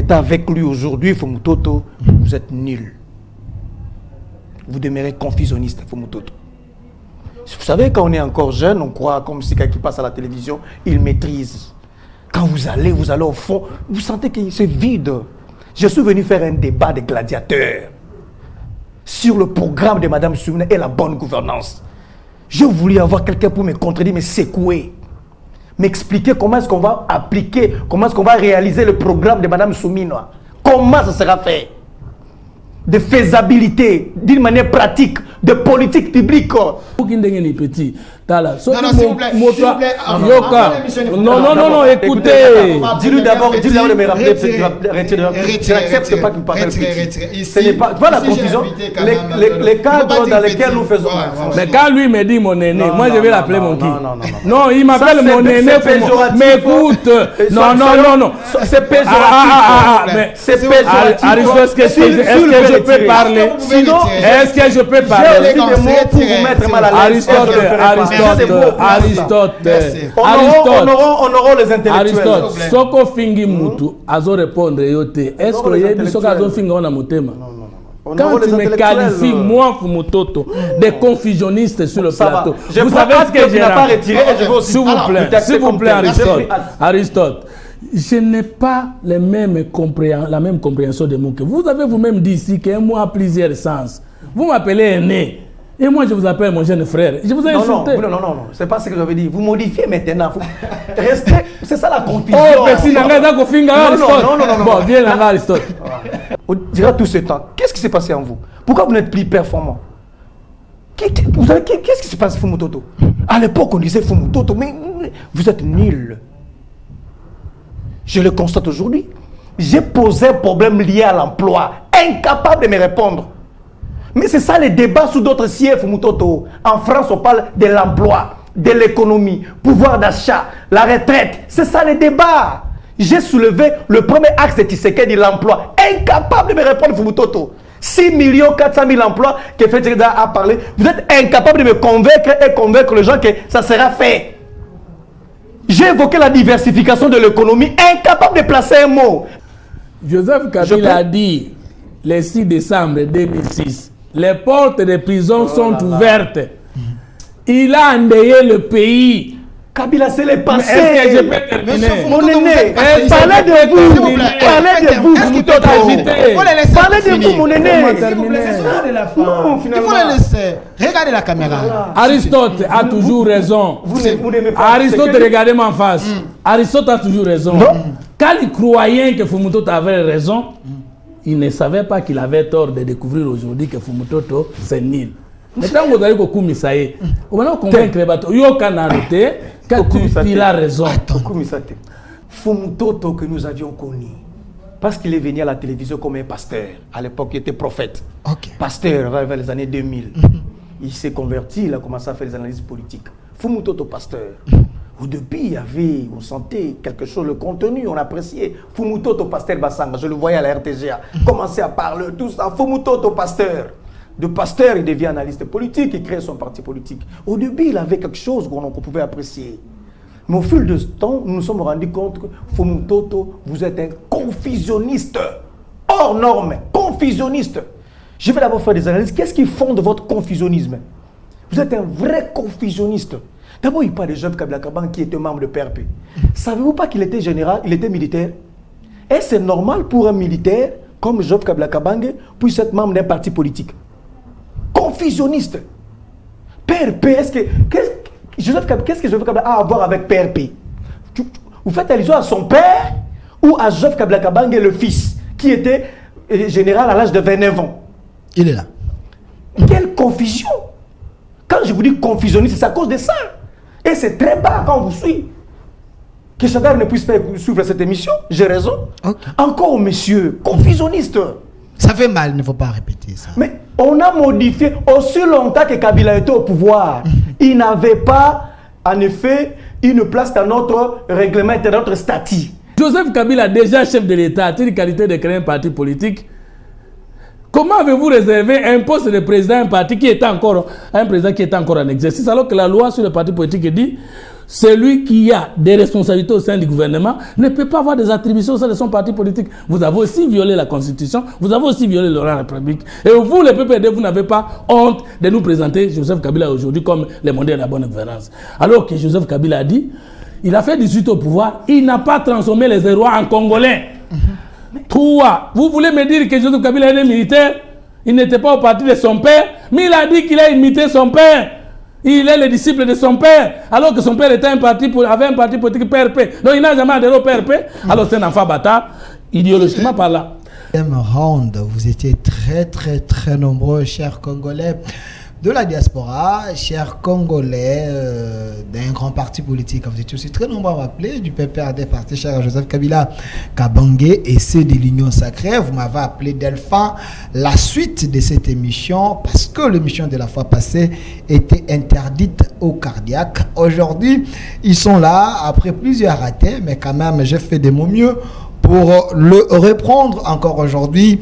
état avec lui aujourd'hui, Fumutoto, vous êtes nul. Vous demeurez confusionniste, Fumutoto. Vous savez, quand on est encore jeune, on croit comme si quelqu'un qui passe à la télévision, il maîtrise. Quand vous allez au fond, vous sentez que c'est vide. Je suis venu faire un débat de gladiateurs sur le programme de Mme Soumina et la bonne gouvernance. Je voulais avoir quelqu'un pour me contredire, me secouer, m'expliquer comment est-ce qu'on va appliquer, comment est-ce qu'on va réaliser le programme de Mme Soumina. Comment ça sera fait? De faisabilité, d'une manière pratique, de politique publique. Petit. Non, s'il vous plaît. Non, écoutez. Dis-lui d'abord de me rappeler. Je n'accepte pas qu'il me parle. Ce n'est pas la confusion. Les cadres dans lesquels nous faisons. Mais quand lui me dit mon aîné, moi je vais l'appeler mon qui. Non, il m'appelle mon aîné. Mais écoute. Non. C'est péjoratif. C'est péjoratif. Aristote, est-ce que je peux parler? Est-ce que je peux parler? J'ai aussi des mots pour vous mettre mal à l'aise. Aristote. Honorons les intellectuels. Aristote, soko fingi mutu, azo répondre yote. Est-ce que y a des soka azo finga on a motema? Quand tu me qualifies, moi, Fumutoto, de confusionniste sur le plateau, vous savez ce que j'ai pas retiré. S'il vous plaît, Aristote. Je n'ai pas la même compréhension des mots que vous avez vous-même dit ici qu'un mot a plusieurs sens. Vous m'appelez aîné. Et moi, je vous appelle mon jeune frère. Je vous ai insulté. Non. C'est pas ce que j'avais dit. Vous modifiez maintenant. Restez. C'est ça la confusion. Oh, merci. Non. Bon, viens là, Aristote. Durant tout ce temps, qu'est-ce qui s'est passé en vous? Pourquoi vous n'êtes plus performant? Qu'est-ce qui s'est passé, Fumutoto? À l'époque, on disait Fumutoto, mais vous êtes nul. Je le constate aujourd'hui. J'ai posé un problème lié à l'emploi. Incapable de me répondre. Mais c'est ça les débats sous d'autres sièges, Fumutoto. En France, on parle de l'emploi, de l'économie, pouvoir d'achat, la retraite. C'est ça les débats. J'ai soulevé le premier axe de Tshisekedi, l'emploi. Incapable de me répondre, Fumutoto. 6 400 000 emplois que Fedjida a parlé. Vous êtes incapable de me convaincre et convaincre les gens que ça sera fait. J'ai évoqué la diversification de l'économie, incapable de placer un mot. Joseph Kabila a dit, le 6 décembre 2006, les portes des prisons sont ouvertes. Il a endeuillé le pays. Kabila, c'est le passé. Est-ce que je peux terminer? Mon aîné, parlez de vous. Parlez de vous. Parlez de vous, mon aîné. Non, il faut le laisser. Regardez la caméra. Aristote a toujours raison. Aristote, regardez-moi en face. Aristote a toujours raison. Quand il croyait que Fumutoto avait raison, il ne savait pas qu'il avait tort de découvrir aujourd'hui que Fumutoto, c'est nul. Maintenant, vous allez convaincre on va convaincre les bateaux. Il a raison. Fumutoto que nous avions connu, parce qu'il est venu à la télévision comme un pasteur. À l'époque, il était prophète. Pasteur vers les années 2000. Il s'est converti, il a commencé à faire des analyses politiques. Fumutoto, pasteur. Au début, il y avait, on sentait quelque chose, le contenu, on appréciait. Fumutoto, pasteur Bassanga, je le voyais à la RTGA, commencer à parler, tout ça. Fumutoto, pasteur. De pasteur, il devient analyste politique, il crée son parti politique. Au début, il avait quelque chose qu'on pouvait apprécier. Mais au fil du temps, nous nous sommes rendus compte que Fumutoto, vous êtes un confusionniste. Hors norme, confusionniste. Je vais d'abord faire des analyses. Qu'est-ce qui fonde votre confusionnisme? Vous êtes un vrai confusionniste. D'abord, il parle de Joseph Kabila Kabange qui était membre de PRP. Savez-vous pas qu'il était général, il était militaire? Et c'est normal pour un militaire comme Joseph Kabila Kabange puisse être membre d'un parti politique? Confusionniste. PRP, qu'est-ce que Joseph Kabila a à voir avec PRP? Vous faites allusion à son père ou à Joseph Kabila Kabange, le fils, qui était général à l'âge de 29 ans? Il est là. Quelle confusion! Quand je vous dis confusionniste, c'est à cause de ça. Et c'est très bas quand on vous suit. Que chacun ne puisse pas suivre cette émission, j'ai raison. Encore, monsieur, confusionniste. Ça fait mal, il ne faut pas répéter ça. Mais on a modifié aussi longtemps que Kabila était au pouvoir. Il n'avait pas, en effet, une place dans notre règlement, dans notre statut. Joseph Kabila, déjà chef de l'État, a-t-il qualité de créer un parti politique? Comment avez-vous réservé un poste de président d'un parti qui est encore un président qui est encore en exercice, alors que la loi sur le parti politique dit celui qui a des responsabilités au sein du gouvernement ne peut pas avoir des attributions au sein de son parti politique. Vous avez aussi violé la Constitution, vous avez aussi violé le droit de la République. Et vous, les PPRD, vous n'avez pas honte de nous présenter Joseph Kabila aujourd'hui comme les modèles de la bonne gouvernance. Alors que Joseph Kabila a dit, il a fait 18 au pouvoir, il n'a pas transformé les Hérois en Congolais. 3. Vous voulez me dire que Joseph Kabila est militaire? Il n'était pas au parti de son père, mais il a dit qu'il a imité son père. Il est le disciple de son père, alors que son père avait un parti politique PRP. Donc il n'a jamais adhéré au PRP. Alors c'est un enfant bâtard, idéologiquement par là. Deuxième round, vous étiez très nombreux, chers Congolais de la diaspora, chers Congolais d'un grand parti politique. Vous étiez aussi très nombreux à m'appeler du PPRD, parti cher Joseph Kabila Kabange, et c'est de l'Union Sacrée. Vous m'avez appelé Delphin. La suite de cette émission, parce que l'émission de la fois passée était interdite aux cardiaques. Aujourd'hui, ils sont là, après plusieurs ratés, mais quand même, j'ai fait de mon mieux pour le reprendre encore aujourd'hui.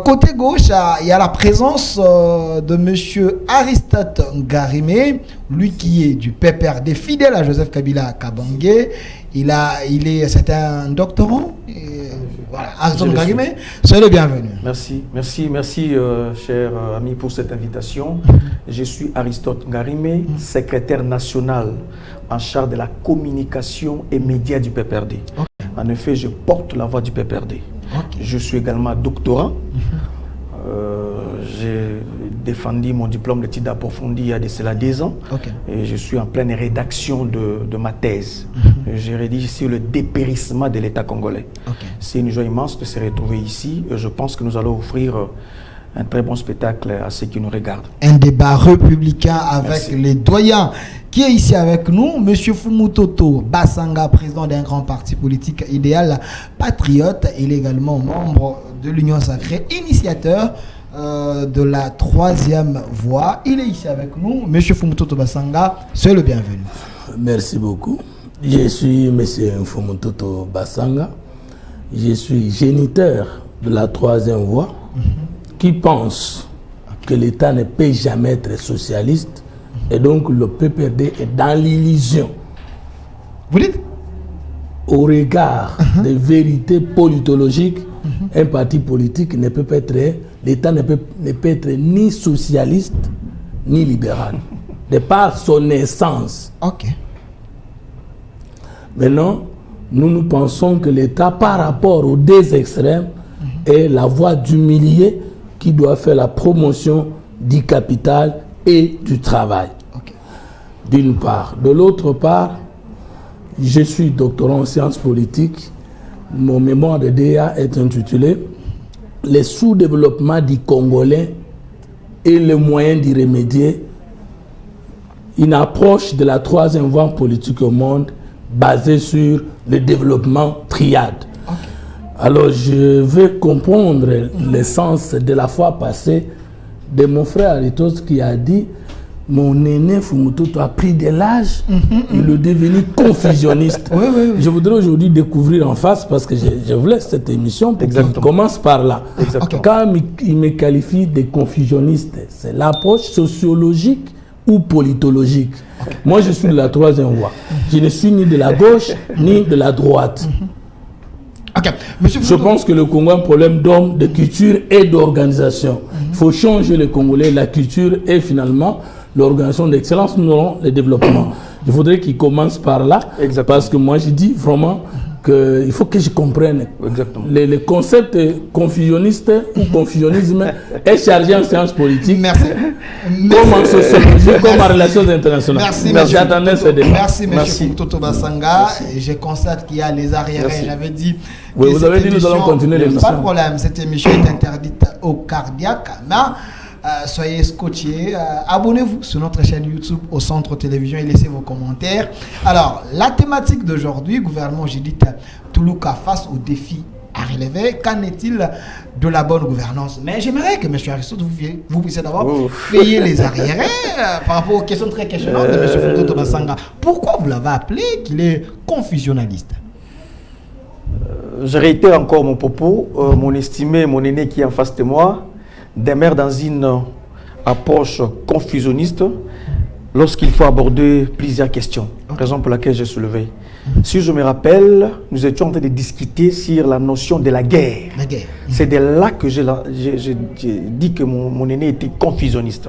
Côté gauche, il y a la présence de monsieur Aristote Ngarimé, lui qui est du PPRD, fidèle à Joseph Kabila Kabange. C'est un doctorant. Voilà, Aristote Ngarimé, soyez le bienvenu. Merci, cher ami, pour cette invitation. Je suis Aristote Ngarimé, secrétaire national en charge de la communication et médias du PPRD. Okay. En effet, je porte la voix du PPRD. Okay. Je suis également doctorant. J'ai défendu mon diplôme d'études approfondies il y a de cela 10 ans. Okay. Et je suis en pleine rédaction de ma thèse. Je rédige ici le dépérissement de l'État congolais. Okay. C'est une joie immense de se retrouver ici. Et je pense que nous allons offrir un très bon spectacle à ceux qui nous regardent. Un débat républicain avec les doyens qui est ici avec nous, M. Fumutoto Basanga, président d'un grand parti politique idéal patriote. Il est également membre de l'Union Sacrée, initiateur de la 3e voie. Il est ici avec nous. M. Fumutoto Basanga, soyez le bienvenu. Merci beaucoup. Je suis M. Fumutoto Basanga. Je suis géniteur de la 3e voie qui pense que l'État ne peut jamais être socialiste. Et donc le PPRD est dans l'illusion. Vous dites? Au regard des vérités politologiques, un parti politique ne peut pas être, l'État ne peut être ni socialiste ni libéral, de par son essence. Ok. Maintenant, nous pensons que l'État, par rapport aux deux extrêmes, est la voie du milieu qui doit faire la promotion du capital et du travail. Okay. D'une part. De l'autre part, je suis doctorant en sciences politiques. Mon mémoire de DEA est intitulé « Les sous-développements du Congolais et les moyens d'y remédier ». Une approche de la 3e voie politique au monde basée sur le développement triade. Okay. Alors, je vais comprendre l'essence de la fois passée de mon frère Aritos qui a dit « Mon aîné Fumutoto a pris de l'âge, il est devenu confusionniste. » Oui. Je voudrais aujourd'hui découvrir en face, parce que je voulais cette émission pour qu'il commence par là. Exactement. Quand il me qualifie de confusionniste, c'est l'approche sociologique ou politologique. Okay. Moi, je suis de la 3e voie. Je ne suis ni de la gauche, ni de la droite. Okay. Je pense que le Congo a un problème d'homme, de culture et d'organisation. Il faut changer le Congolais, la culture et finalement l'organisation d'excellence, nous aurons le développement. Je voudrais qu'il commence par là. Exactement. Parce que moi je dis vraiment qu'il faut que je comprenne. Le concept confusionniste ou confusionnisme est chargé en sciences politiques. Merci. Comme en sociologie, comme en relations internationales. Merci, M. Toto Basanga. Je constate qu'il y a les arriérés. J'avais dit. Oui, vous avez dit nous allons continuer l'émission. Pas de problème, cette émission est interdite au cardiaque. Mais soyez scotchés. Abonnez-vous sur notre chaîne YouTube au Centre Télévision et laissez vos commentaires. Alors, la thématique d'aujourd'hui, gouvernement Judith Toulouka face aux défis à relever. Qu'en est-il de la bonne gouvernance? Mais j'aimerais que M. Aristote, vous puissiez d'abord payer les arriérés par rapport aux questions très questionnantes de M. Fumutoto Basanga. Pourquoi vous l'avez appelé qu'il est confusionnaliste? Je réitère encore mon propos. Mon estimé, mon aîné qui est en face de moi, demeure dans une approche confusionniste lorsqu'il faut aborder plusieurs questions, raison pour laquelle j'ai soulevé. Si je me rappelle, nous étions en train de discuter sur la notion de la guerre. La guerre. C'est de là que j'ai dit que mon aîné était confusionniste.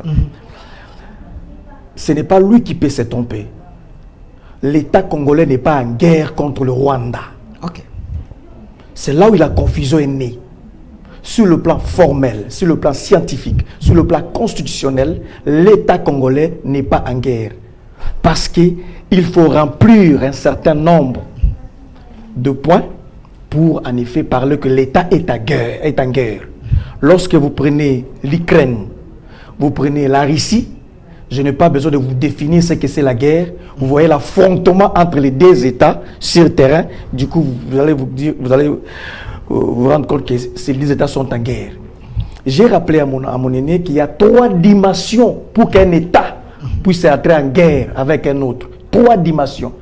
Ce n'est pas lui qui peut se tromper. L'État congolais n'est pas en guerre contre le Rwanda. C'est là où la confusion est née. Sur le plan formel, sur le plan scientifique, sur le plan constitutionnel, l'État congolais n'est pas en guerre. Parce qu'il faut remplir un certain nombre de points pour en effet parler que l'État est en guerre. Lorsque vous prenez l'Ukraine, vous prenez la Russie, je n'ai pas besoin de vous définir ce que c'est la guerre. Vous voyez l'affrontement entre les deux États sur le terrain. Du coup, vous allez vous rendre compte que ces deux États sont en guerre. J'ai rappelé à mon aîné qu'il y a 3 dimensions pour qu'un État puisse entrer en guerre avec un autre. 3 dimensions.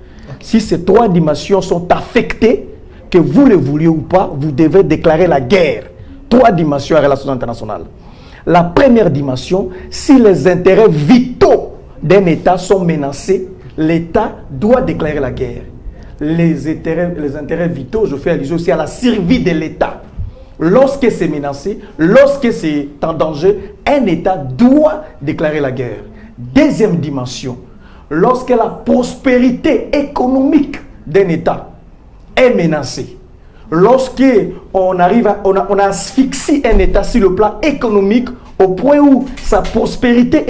Si ces 3 dimensions sont affectées, que vous le vouliez ou pas, vous devez déclarer la guerre. 3 dimensions en relations internationales. La première dimension, si les intérêts vitaux d'un État sont menacés, l'État doit déclarer la guerre. Les intérêts vitaux, je fais allusion aussi à la survie de l'État. Lorsque c'est menacé, lorsque c'est en danger, un État doit déclarer la guerre. Deuxième dimension, lorsque la prospérité économique d'un État est menacée, lorsque on asphyxie un État sur le plan économique au point où sa prospérité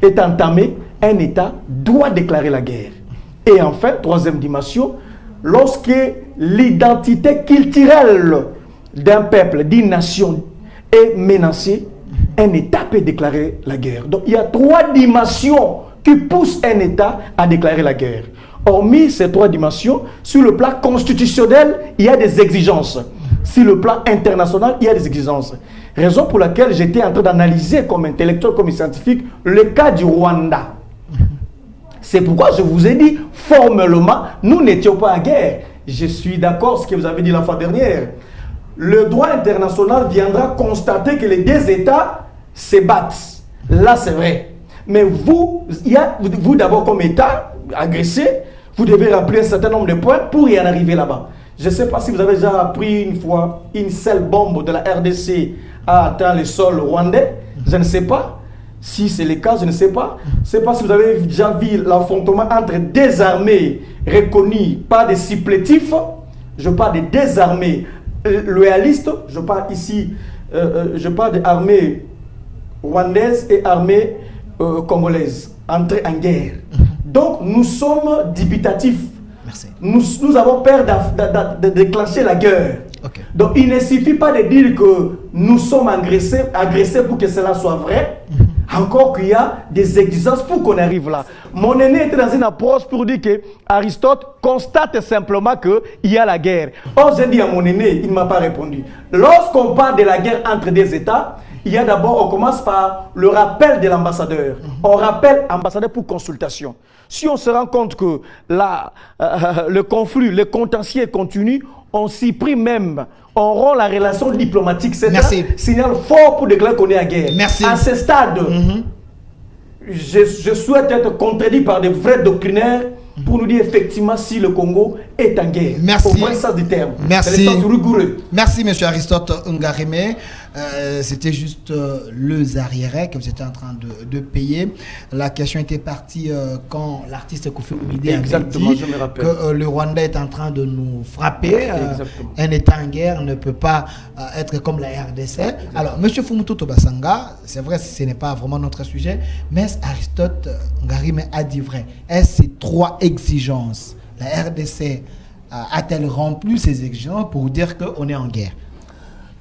est entamée, un État doit déclarer la guerre. Et enfin, troisième dimension, lorsque l'identité culturelle d'un peuple, d'une nation est menacée, un État peut déclarer la guerre. Donc il y a 3 dimensions qui poussent un État à déclarer la guerre. Hormis ces 3 dimensions, sur le plan constitutionnel, il y a des exigences. Sur le plan international, il y a des exigences. Raison pour laquelle j'étais en train d'analyser comme intellectuel, comme scientifique, le cas du Rwanda. C'est pourquoi je vous ai dit, formellement, nous n'étions pas en guerre. Je suis d'accord avec ce que vous avez dit la fois dernière. Le droit international viendra constater que les 2 États se battent. Là, c'est vrai. Mais vous d'abord comme État agressé, vous devez remplir un certain nombre de points pour y en arriver là-bas. Je ne sais pas si vous avez déjà appris une fois une seule bombe de la RDC a atteint le sol rwandais. Je ne sais pas. Si c'est le cas, je ne sais pas. Je ne sais pas si vous avez déjà vu l'affrontement entre 2 armées reconnues par des supplétifs. Je parle de 2 armées loyalistes. Je parle ici, je parle des armées rwandaises et armées congolaises entrées en guerre. Donc nous sommes dubitatifs. Merci. Nous avons peur de déclencher la guerre. Okay. Donc il ne suffit pas de dire que nous sommes agressés pour que cela soit vrai. Encore qu'il y a des exigences pour qu'on arrive là. Mon aîné était dans une approche pour dire que Aristote constate simplement qu'il y a la guerre. Or, j'ai dit à mon aîné, il ne m'a pas répondu. Lorsqu'on parle de la guerre entre des États, il y a d'abord, on commence par le rappel de l'ambassadeur. On rappelle l'ambassadeur pour consultation. Si on se rend compte que le conflit, le contentieux continue, on s'y prie même. On rend la relation diplomatique. C'est un signal fort pour déclarer qu'on est à guerre. Merci. À ce stade, je souhaite être contredit par des vrais doctrinaires pour nous dire effectivement si le Congo est en guerre. Merci. Au vrai sens du terme. Merci. C'est le sens rigoureux. Merci, M. Aristote Ngarime. C'était juste le arriéré que vous étiez en train de payer. La question était partie quand l'artiste Kofi Olomide avait dit que le Rwanda est en train de nous frapper. Un État en guerre ne peut pas être comme la RDC. Alors, M. Fumutu Tobasanga, c'est vrai, ce n'est pas vraiment notre sujet, mais Aristote Ngarime a dit vrai. Est-ce ces 3 exigences, la RDC a-t-elle rempli ces exigences pour dire qu'on est en guerre?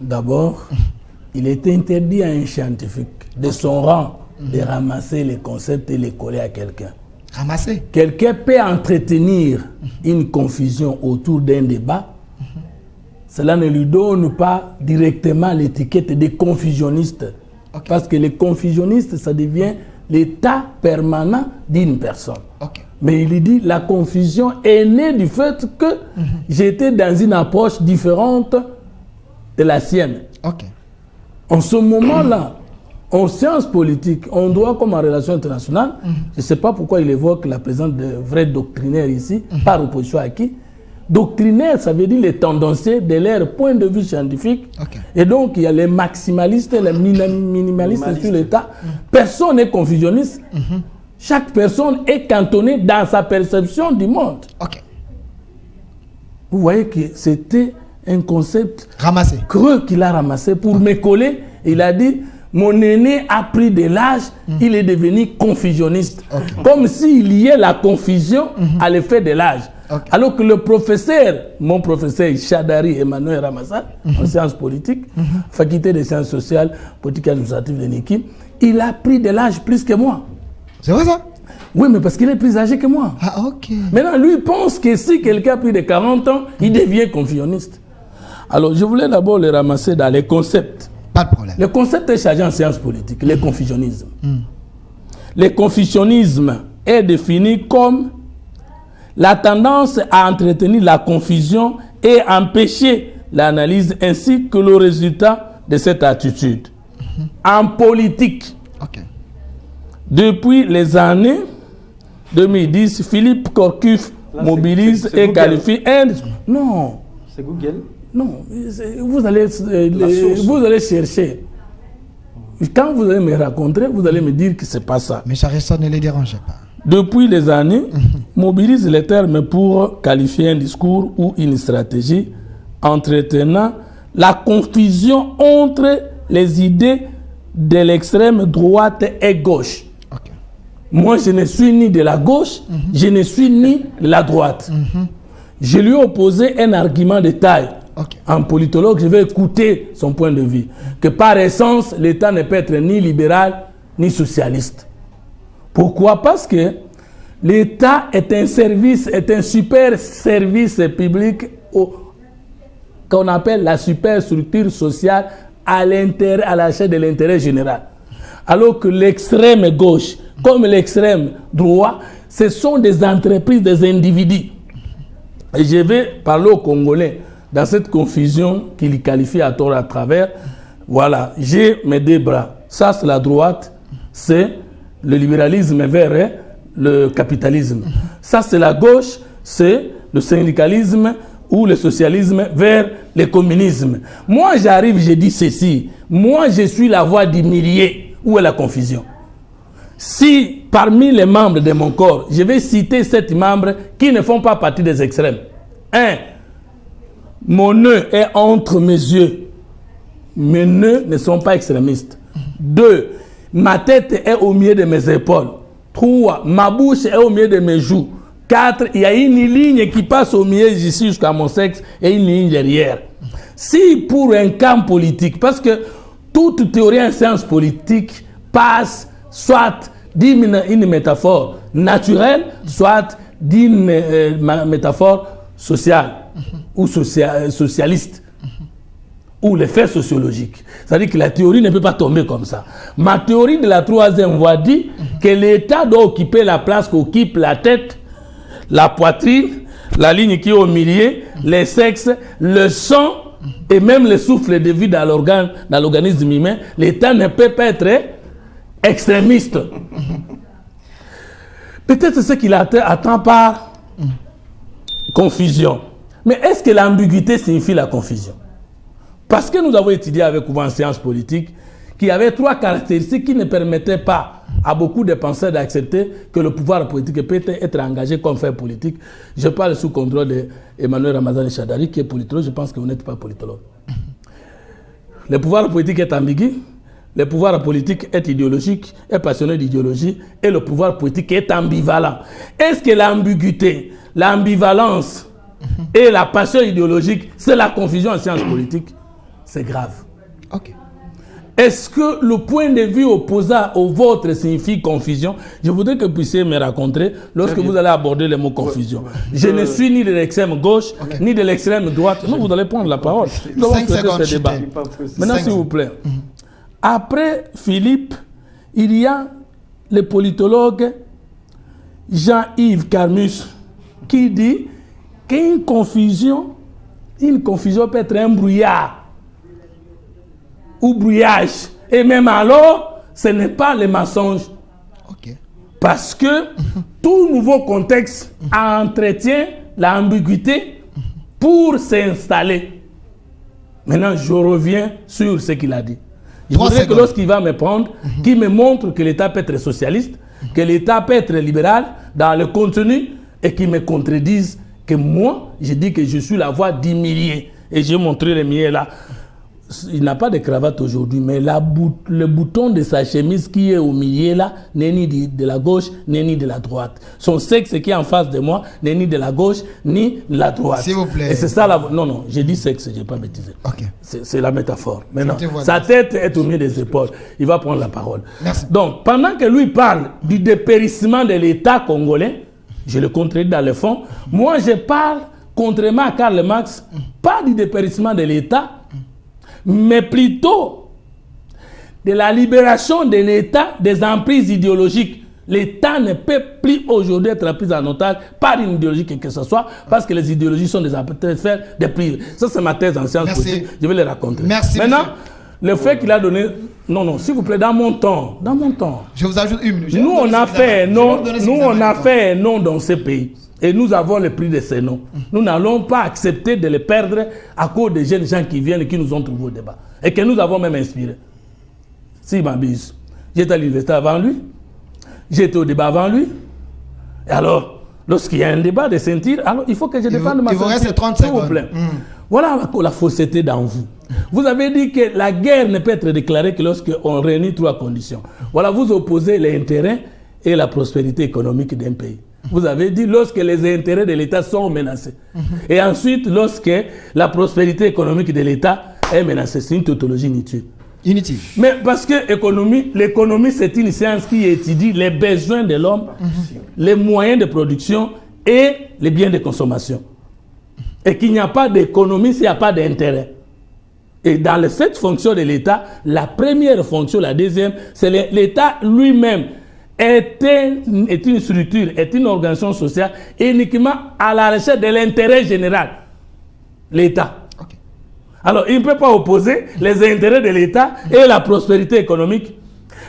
D'abord, il était interdit à un scientifique de son rang de ramasser les concepts et les coller à quelqu'un. Ramasser? Quelqu'un peut entretenir une confusion autour d'un débat. Cela ne lui donne pas directement l'étiquette de confusionniste. Parce que les confusionnistes, ça devient l'état permanent d'une personne. Mais il dit la confusion est née du fait que j'étais dans une approche différente de la sienne. En ce moment-là, En sciences politiques, on doit, comme en relations internationales, je ne sais pas pourquoi il évoque la présence de vrais doctrinaires ici, par opposition à qui. Doctrinaire, ça veut dire les tendanciers de leur point de vue scientifique. Et donc, il y a les maximalistes et les minimalistes sur l'État. Personne n'est confusionniste. Chaque personne est cantonnée dans sa perception du monde. Vous voyez que c'était un concept creux qu'il a ramassé pour me coller. Il a dit, mon aîné a pris de l'âge, il est devenu confusionniste. Comme s'il y ait la confusion à l'effet de l'âge. Alors que le professeur, mon professeur Chadari Emmanuel Ramazan, en sciences politiques, faculté des sciences sociales, politiques et administratives de Niki, il a pris de l'âge plus que moi. C'est vrai ça? Oui, mais parce qu'il est plus âgé que moi. Maintenant, lui pense que si quelqu'un a plus de 40 ans, il devient confusionniste. Alors, je voulais d'abord les ramasser dans les concepts. Pas de problème. Le concept est chargé en sciences politiques, le confusionnisme. Le confusionnisme est défini comme la tendance à entretenir la confusion et empêcher l'analyse ainsi que le résultat de cette attitude. En politique, depuis les années 2010, Philippe Corcuff mobilise et qualifie un... Non. C'est Google? Non. Vous allez chercher. Quand vous allez me raconter, vous allez me dire que ce n'est pas ça. Mais ça ne les dérange pas. Depuis les années, mobilise les termes pour qualifier un discours ou une stratégie entretenant la confusion entre les idées de l'extrême droite et gauche. Moi, je ne suis ni de la gauche, je ne suis ni de la droite. Je lui ai opposé un argument de taille. En politologue, je vais écouter son point de vue. Que par essence, l'État ne peut être ni libéral, ni socialiste. Pourquoi? Parce que l'État est un service, est un super service public qu'on appelle la superstructure sociale à la chaîne de l'intérêt général. Alors que l'extrême gauche, comme l'extrême droit, ce sont des entreprises, des individus. Et je vais parler aux Congolais dans cette confusion qu'il qualifie à tort à travers. Voilà, j'ai mes deux bras. Ça, c'est la droite, c'est le libéralisme vers le capitalisme. Ça, c'est la gauche, c'est le syndicalisme ou le socialisme vers le communisme. Moi, j'arrive, je dis ceci. Moi, je suis la voix du millier. Où est la confusion? Si parmi les membres de mon corps, je vais citer 7 membres qui ne font pas partie des extrêmes. 1. Mon nœud est entre mes yeux. Mes nœuds ne sont pas extrémistes. 2. Ma tête est au milieu de mes épaules. 3. Ma bouche est au milieu de mes joues. 4. Il y a une ligne qui passe au milieu ici jusqu'à mon sexe et une ligne derrière. Si pour un camp politique, parce que toute théorie en sciences politiques passe soit d'une métaphore naturelle, soit d'une métaphore sociale ou socialiste, ou les faits sociologiques. C'est-à-dire que la théorie ne peut pas tomber comme ça. Ma théorie de la troisième voie dit que l'État doit occuper la place qu'occupe la tête, la poitrine, la ligne qui est au milieu, les sexes, le sang et même le souffle de vie dans l'organisme humain. L'État ne peut pas être extrémiste. Peut-être ce qu'il attend par confusion. Mais est-ce que l'ambiguïté signifie la confusion? Parce que nous avons étudié avec vous en sciences politiques qu'il y avait 3 caractéristiques qui ne permettaient pas à beaucoup de penseurs d'accepter que le pouvoir politique peut être engagé comme fait politique. Je parle sous contrôle d'Emmanuel Ramazan Chadari, qui est politologue. Je pense que vous n'êtes pas politologue. Le pouvoir politique est ambigu, le pouvoir politique est idéologique, est passionné d'idéologie, et le pouvoir politique est ambivalent. Est-ce que l'ambiguïté, l'ambivalence et la passion idéologique, c'est la confusion en sciences politiques? C'est grave. Est-ce que le point de vue opposé au vôtre signifie confusion? Je voudrais que vous puissiez me raconter lorsque vous allez aborder le mot confusion. Je ne suis ni de l'extrême gauche, ni de l'extrême droite. Non, vous allez prendre la parole. Nous allons traiter ce débat. Maintenant, s'il vous plaît. Après Philippe, il y a le politologue Jean-Yves Carmus qui dit qu'une confusion peut être un brouillard ou brouillage. Et même alors, ce n'est pas le mensonge. Ok. Parce que tout nouveau contexte entretient l'ambiguïté pour s'installer. Maintenant, je reviens sur ce qu'il a dit. Je voudrais que lorsqu'il va me prendre, qu'il me montre que l'État peut être socialiste, que l'État peut être libéral dans le contenu et qu'il me contredise que moi, je dis que je suis la voix des milliers. Et j'ai montré les milliers là. Il n'a pas de cravate aujourd'hui, mais le bouton de sa chemise qui est au milieu là n'est ni de la gauche, ni de la droite. Son sexe qui est en face de moi n'est ni de la gauche, ni de la droite. S'il vous plaît. Et c'est ça la... Non, j'ai dit sexe, je n'ai pas bêtisé. Ok. C'est la métaphore. Maintenant, sa tête est au milieu des épaules. Il va prendre la parole. Merci. Donc, pendant que lui parle du dépérissement de l'État congolais, je le contredis dans le fond, moi je parle, contrairement à Karl Marx, pas du dépérissement de l'État, mais plutôt de la libération de l'État des emprises idéologiques. L'État ne peut plus aujourd'hui être pris en otage par une idéologie que ce soit, parce que les idéologies sont des affaires de prix. Ça, c'est ma thèse en sciences politiques. Je vais les raconter. Merci. Maintenant, le fait qu'il a donné... Non, s'il vous plaît, dans mon temps. Je vous ajoute une minute. Nous, on a fait un nom dans ce pays. Et nous avons le prix de ces noms. Nous n'allons pas accepter de les perdre à cause des jeunes gens qui viennent et qui nous ont trouvés au débat. Et que nous avons même inspiré. Si m'abuse. J'étais à l'université avant lui. J'étais au débat avant lui. Et alors, lorsqu'il y a un débat de sentir, alors il faut que je défende ma ceinture. Il vous reste 30 secondes. S'il vous plaît. Voilà la fausseté dans vous. Vous avez dit que la guerre ne peut être déclarée que lorsqu'on réunit trois conditions. Voilà, vous opposez l'intérêt et la prospérité économique d'un pays. Vous avez dit lorsque les intérêts de l'État sont menacés. Et ensuite, lorsque la prospérité économique de l'État est menacée. C'est une tautologie inutile. Mais parce que l'économie, c'est une science qui étudie les besoins de l'homme, les moyens de production et les biens de consommation. Et qu'il n'y a pas d'économie s'il n'y a pas d'intérêt. Et dans cette fonction de l'État, la première fonction, la deuxième, c'est l'État lui-même. Est une structure, est une organisation sociale uniquement à la recherche de l'intérêt général. L'État. Okay. Alors, il ne peut pas opposer les intérêts de l'État et la prospérité économique.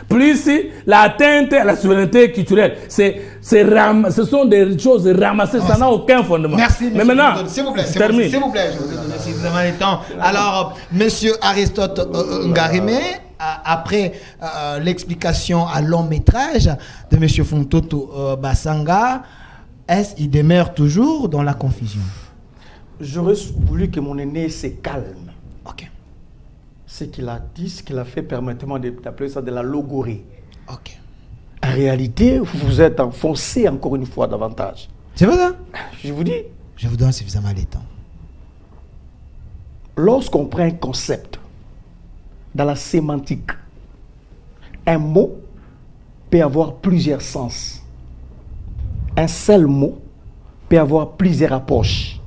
Plus l'atteinte à la souveraineté culturelle. Ce sont des choses ramassées, ça n'a aucun fondement. Merci, mais maintenant, s'il vous plaît, je vous donne suffisamment de temps. Alors, monsieur Aristote Ngarimé, après l'explication à long métrage de M. Fumtutu Basanga, il demeure toujours dans la confusion? J'aurais voulu que mon aîné se calme. Ok. Ce qu'il a dit, ce qu'il a fait, permettez-moi d'appeler ça de la logorée. Ok. En réalité, vous êtes enfoncé encore une fois davantage. C'est vrai ça? Je vous dis. Je vous donne suffisamment de temps. Lorsqu'on prend un concept, dans la sémantique, un mot peut avoir plusieurs sens. Un seul mot peut avoir plusieurs approches.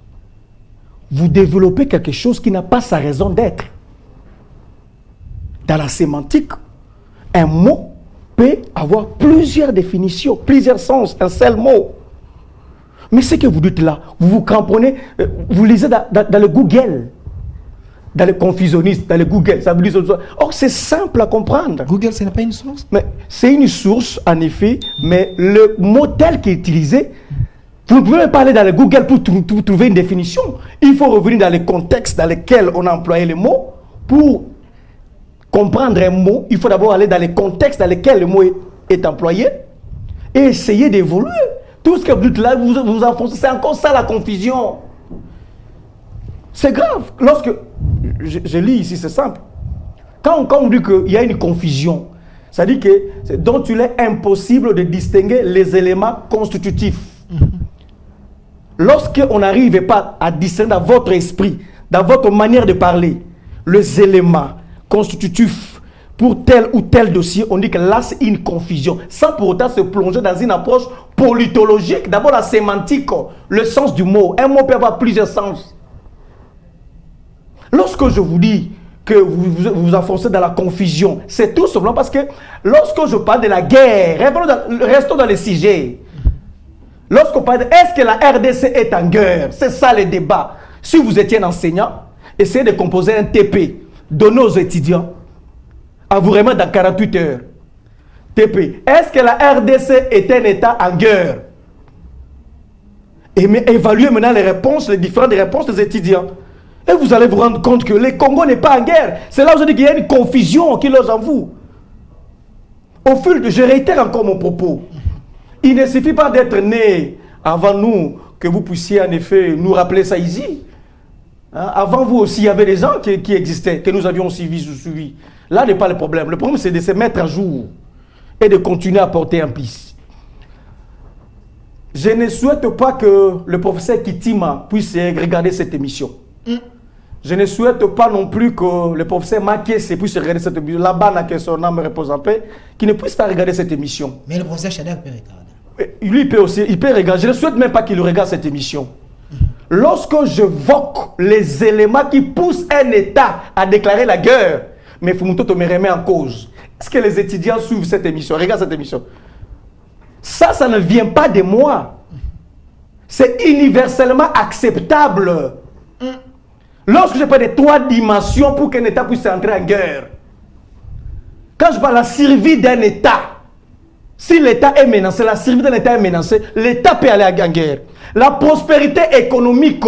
Vous développez quelque chose qui n'a pas sa raison d'être. Dans la sémantique, un mot peut avoir plusieurs définitions, plusieurs sens, un seul mot. Mais ce que vous dites là, vous vous cramponnez, vous lisez dans le Google. Dans les confusionnistes, dans le Google, ça veut dire... Or, c'est simple à comprendre. Google, ce n'est pas une source? Mais c'est une source, en effet, mais le mot tel qui est utilisé, vous ne pouvez pas aller dans le Google pour trouver une définition. Il faut revenir dans les contextes dans lesquels on a employé les mots. Pour comprendre un mot, il faut d'abord aller dans les contextes dans lesquels le mot est employé et essayer d'évoluer. Tout ce que vous dites là, vous enfoncez, c'est encore ça la confusion. C'est grave. Lorsque je lis ici, c'est simple. Quand on dit qu'il y a une confusion, ça dit que dont il est impossible de distinguer les éléments constitutifs. Lorsqu'on n'arrive pas à distinguer dans votre esprit, dans votre manière de parler, les éléments constitutifs pour tel ou tel dossier, on dit que là c'est une confusion, sans pour autant se plonger dans une approche politologique. D'abord la sémantique, le sens du mot. Un mot peut avoir plusieurs sens. Lorsque je vous dis que vous enfoncez dans la confusion, c'est tout simplement parce que lorsque je parle de la guerre, restons dans les sujets. Lorsqu'on parle de est-ce que la RDC est en guerre, c'est ça le débat. Si vous étiez un enseignant, essayez de composer un TP, donnez aux étudiants, à vous remettre dans 48 heures. TP. Est-ce que la RDC est un État en guerre? Et évaluez maintenant les réponses, les différentes réponses des étudiants. Et vous allez vous rendre compte que le Congo n'est pas en guerre. C'est là où je dis qu'il y a une confusion qui loge en vous. Au fil de... Je réitère encore mon propos. Il ne suffit pas d'être né avant nous que vous puissiez en effet nous rappeler ça ici. Hein? Avant vous aussi, il y avait des gens qui existaient, que nous avions suivis. Là n'est pas le problème. Le problème, c'est de se mettre à jour et de continuer à porter un plis. Je ne souhaite pas que le professeur Kitima puisse regarder cette émission. Je ne souhaite pas non plus que le professeur Makese puisse regarder cette émission. Là-bas, que son âme repose en paix, qu'il ne puisse pas regarder cette émission. Mais le professeur Chader peut regarder. Lui, il peut aussi, il peut regarder. Je ne souhaite même pas qu'il regarde cette émission. Lorsque j'évoque les éléments qui poussent un État à déclarer la guerre, mais Fumutoto me remet en cause. Est-ce que les étudiants suivent cette émission? Regardent cette émission. Ça ne vient pas de moi. C'est universellement acceptable. Lorsque je parle de 3 dimensions pour qu'un État puisse entrer en guerre, quand je parle de la survie d'un État, si l'État est menacé, la survie d'un État est menacée, l'État peut aller en guerre. La prospérité économique,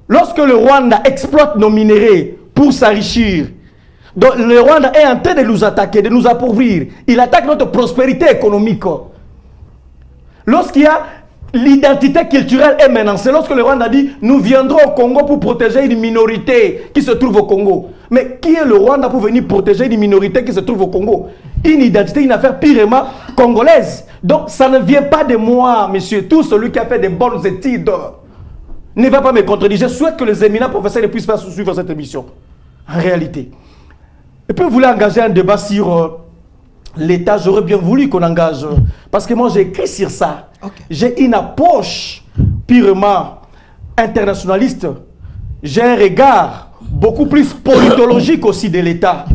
lorsque le Rwanda exploite nos minéraux pour s'enrichir, donc le Rwanda est en train de nous attaquer, de nous appauvrir. Il attaque notre prospérité économique. Lorsqu'il y a l'identité culturelle est menacée, lorsque le Rwanda dit nous viendrons au Congo pour protéger une minorité qui se trouve au Congo. Mais qui est le Rwanda pour venir protéger une minorité qui se trouve au Congo? Une identité, une affaire purement congolaise. Donc ça ne vient pas de moi, monsieur. Tout celui qui a fait des bonnes études ne va pas me contredire. Je souhaite que les éminents professeurs ne puissent pas suivre cette émission. En réalité. Et puis vous voulez engager un débat sur l'État, j'aurais bien voulu qu'on engage. Parce que moi j'ai écrit sur ça. Okay. J'ai une approche purement internationaliste. J'ai un regard beaucoup plus politologique aussi de l'État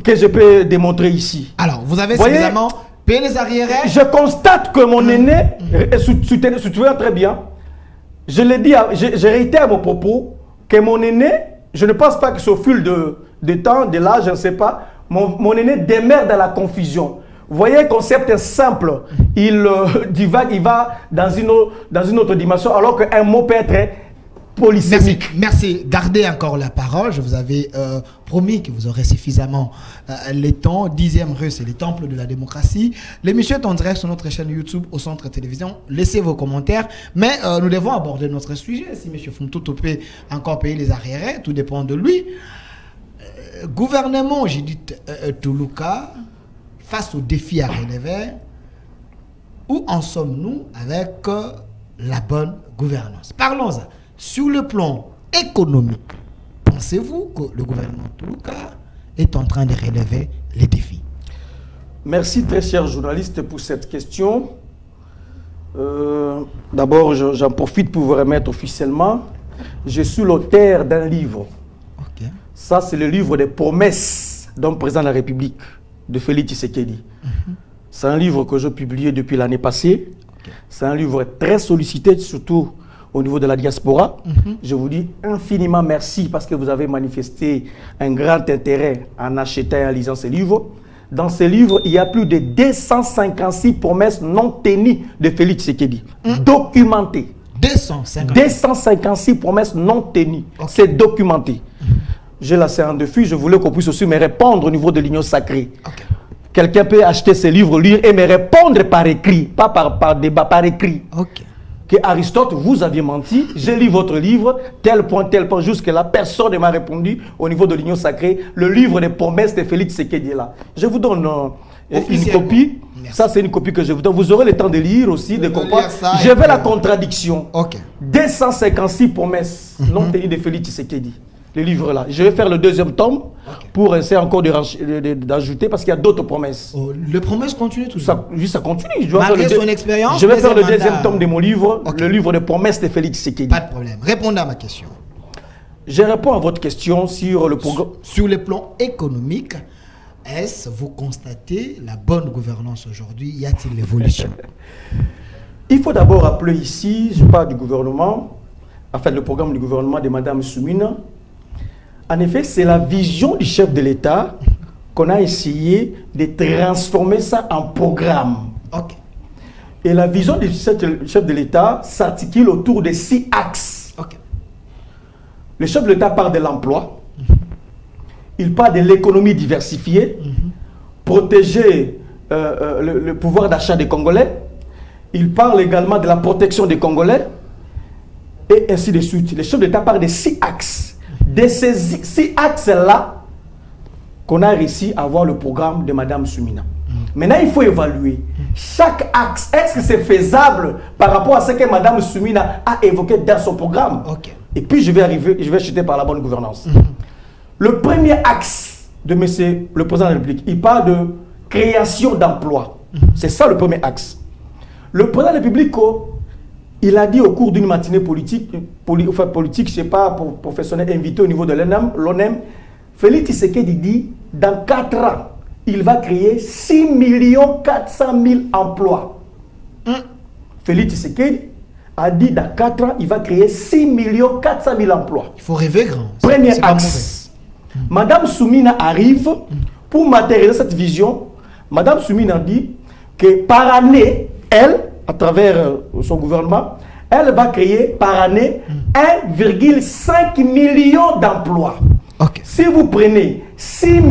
que je peux démontrer ici. Alors, vous avez suffisamment payé les arriérés? Je constate que mon aîné soutient très bien. Je l'ai dit, je réitère mon propos, que mon aîné, je ne pense pas que c'est au fil de temps, de l'âge, je ne sais pas, mon aîné demeure dans la confusion. Vous voyez, un concept simple, il divague, il va dans une autre dimension, alors qu'un mot peut être polysémique. Merci. Gardez encore la parole. Je vous avais promis que vous aurez suffisamment le temps. 10e rue, c'est les temples de la démocratie. L'émission est en direct sur notre chaîne YouTube, au Centre Télévision. Laissez vos commentaires. Mais nous devons aborder notre sujet. Si M. Fumutoto peut encore payer les arriérés, tout dépend de lui. Gouvernement Judith Tuluka, face aux défis à relever, où en sommes-nous avec la bonne gouvernance? Parlons-en. Sur le plan économique, pensez-vous que le gouvernement Tuluka est en train de relever les défis? Merci très cher journaliste pour cette question. D'abord, j'en profite pour vous remettre officiellement. Je suis l'auteur d'un livre. Okay. Ça, c'est le livre des promesses d'un président de la République, de Félix Tshisekedi. C'est un livre que j'ai publié depuis l'année passée. Okay. C'est un livre très sollicité, surtout au niveau de la diaspora. Je vous dis infiniment merci parce que vous avez manifesté un grand intérêt en achetant et en lisant ce livre. Dans ce livre, il y a plus de 256 promesses non tenues de Félix Tshisekedi, documentées. 256 promesses non tenues. Okay. C'est documenté. J'ai la séance de fuite, je voulais qu'on puisse aussi me répondre au niveau de l'Union sacrée. Okay. Quelqu'un peut acheter ce livre, lire et me répondre par écrit, pas par débat, par écrit. Okay. Que Aristote, vous aviez menti, j'ai lu votre livre, tel point, jusque-là, personne ne m'a répondu au niveau de l'Union sacrée. Le livre des promesses de Félix Tshisekedi est là. Je vous donne une copie. Merci. Ça, c'est une copie que je vous donne. Vous aurez le temps de lire aussi, de comprendre. Je vais la contradiction. Okay. 256 promesses non tenues de Félix Tshisekedi. Le livre là. Je vais faire le 2e tome pour essayer encore d'ajouter parce qu'il y a d'autres promesses. Oh, les promesses continuent tout ça. Oui, ça continue. Malgré son expérience. Je vais faire le 2e tome de mon livre, le livre des promesses de Félix Tshisekedi. Pas de problème. Répondez à ma question. Je réponds à votre question sur le programme. Sur le plan économique, est-ce que vous constatez la bonne gouvernance aujourd'hui? Y a-t-il l'évolution? Il faut d'abord rappeler ici, je parle du gouvernement, en fait le programme du gouvernement de Mme Soumina. En effet, c'est la vision du chef de l'État qu'on a essayé de transformer ça en programme. Ok. Et la vision du chef de l'État s'articule autour de 6 axes. Ok. Le chef de l'État parle de l'emploi, il parle de l'économie diversifiée, protéger le pouvoir d'achat des Congolais, il parle également de la protection des Congolais, et ainsi de suite. Le chef de l'État parle de 6 axes. De ces 6 axes-là, qu'on a réussi à avoir le programme de Mme Soumina. Maintenant, il faut évaluer chaque axe. Est-ce que c'est faisable par rapport à ce que Mme Soumina a évoqué dans son programme? Okay. Et puis, je vais chuter par la bonne gouvernance. Le premier axe de M. le Président de la République, il parle de création d'emplois. C'est ça le premier axe. Le Président de la République, il a dit au cours d'une matinée politique, je ne sais pas, professionnel invité au niveau de l'ONEM, Félix Tshisekedi dit, dans 4 ans, il va créer 6 400 000 emplois. Félix Tshisekedi a dit, dans 4 ans, il va créer 6 400 000 emplois. Il faut rêver grand. Premier axe. Madame Soumina arrive pour matérialiser cette vision. Madame Soumina dit que par année, elle, à travers son gouvernement, elle va créer par année 1,5 million d'emplois. Okay. Si vous prenez 6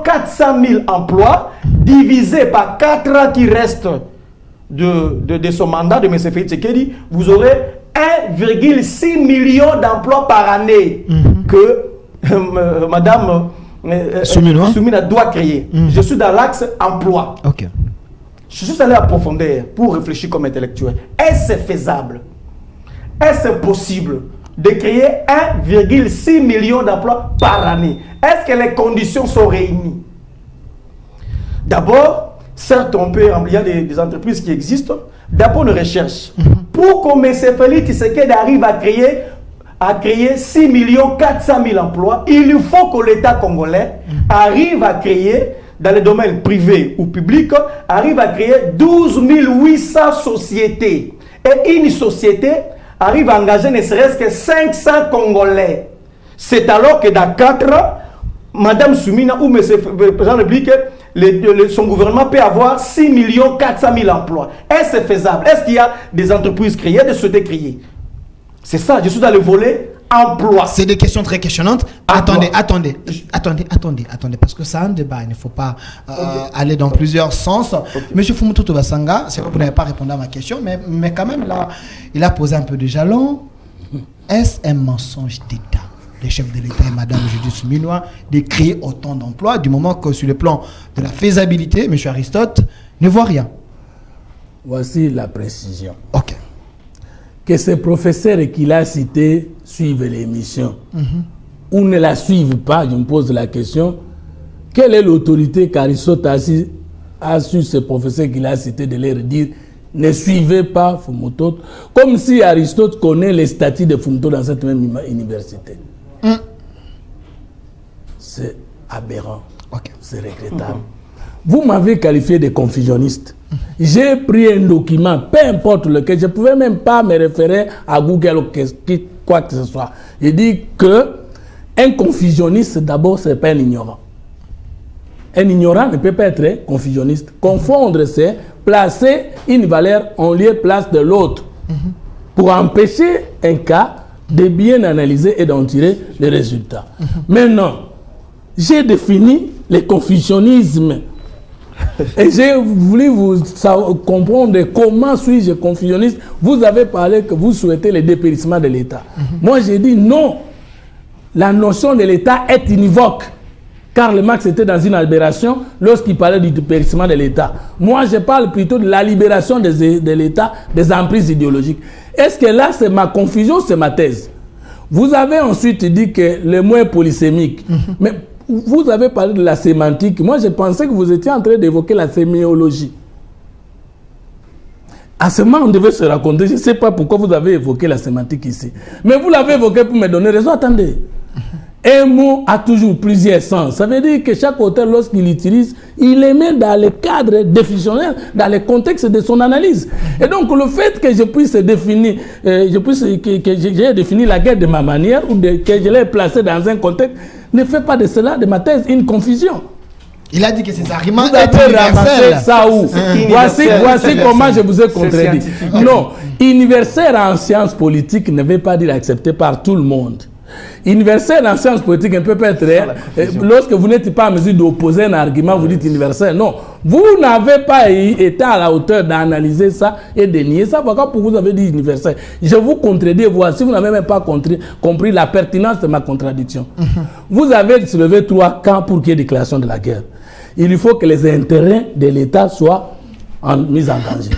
400 000 emplois divisé par 4 ans qui restent de son mandat de M. Félix Tshisekedi, vous aurez 1,6 million d'emplois par année que Madame Soumina doit créer. Je suis dans l'axe emploi. Okay. Je suis allé à profondeur pour réfléchir comme intellectuel. Est-ce faisable? Est-ce possible de créer 1,6 million d'emplois par année? Est-ce que les conditions sont réunies? D'abord, certes, il y a des entreprises qui existent. D'abord, une recherche. Pour que M. Félix Tshisekedi arrive à créer 6 400 000 emplois, il faut que l'État congolais arrive à créer, dans le domaine privé ou public, arrive à créer 12 800 sociétés. Et une société arrive à engager ne serait-ce que 500 Congolais. C'est alors que dans 4 ans, Mme Soumina ou M. le Président de la République, son gouvernement peut avoir 6 400 000 emplois. Est-ce faisable? Est-ce qu'il y a des entreprises créées, des sociétés créées? C'est ça, je suis dans le volet emploi. C'est des questions très questionnantes. Attendez, parce que c'est un débat, il ne faut pas aller dans plusieurs sens. Monsieur Fumutu Tobasanga, c'est vrai que vous n'avez pas répondu à ma question, mais quand même, là, il a posé un peu de jalon. Est-ce un mensonge d'État, les chefs de l'État et Mme Judith Suminwa, de créer autant d'emplois, du moment que sur le plan de la faisabilité, M. Aristote ne voit rien? Voici la précision. Ok. Que ces professeurs qu'il a cités suivent l'émission ou ne la suivent pas, je me pose la question. Quelle est l'autorité qu'Aristote a su ces professeurs qu'il a cités de leur dire ne suivez pas Fumuto, comme si Aristote connaît les statuts de Fumuto dans cette même université. C'est aberrant. Okay. C'est regrettable. Vous m'avez qualifié de confusionniste. J'ai pris un document, peu importe lequel, je ne pouvais même pas me référer à Google ou quoi que ce soit. Je dis que un confusionniste, d'abord, ce n'est pas un ignorant. Un ignorant ne peut pas être confusionniste. Confondre, c'est placer une valeur en lieu place de l'autre pour empêcher un cas de bien analyser et d'en tirer les résultats. Maintenant, j'ai défini le confusionnisme. Et j'ai voulu vous comprendre comment suis-je confusionniste. Vous avez parlé que vous souhaitez le dépérissement de l'État. Moi, j'ai dit non. La notion de l'État est univoque. Karl Marx était dans une aberration lorsqu'il parlait du dépérissement de l'État. Moi, je parle plutôt de la libération de l'État des emprises idéologiques. Est-ce que là, c'est ma confusion, c'est ma thèse? Vous avez ensuite dit que le mot est polysémique. Mais vous avez parlé de la sémantique. Moi, je pensais que vous étiez en train d'évoquer la sémiologie. À ce moment, on devait se raconter. Je ne sais pas pourquoi vous avez évoqué la sémantique ici. Mais vous l'avez évoqué pour me donner raison. Attendez. Un mot a toujours plusieurs sens. Ça veut dire que chaque auteur, lorsqu'il l'utilise, il les met dans le cadre définitionnel, dans le contexte de son analyse. Et donc, le fait que je puisse définir, que j'ai défini la guerre de ma manière, ou que je l'ai placée dans un contexte, ne fait pas de cela, de ma thèse, une confusion. Il a dit que ces arguments vous avez ramassé ça où? Voici comment je vous ai contredit. Non, universel en sciences politiques ne veut pas dire accepté par tout le monde. Universel en sciences politiques ne peut pas être lorsque vous n'êtes pas en mesure d'opposer un argument, vous dites universel. Non, vous n'avez pas été à la hauteur d'analyser ça et de nier ça. Pourquoi vous avez dit universel? Je vous contredis, voici, vous n'avez même pas compris la pertinence de ma contradiction. Vous avez soulevé 3 camps pour qu'il y ait déclaration de la guerre. Il faut que les intérêts de l'État soient mis en danger.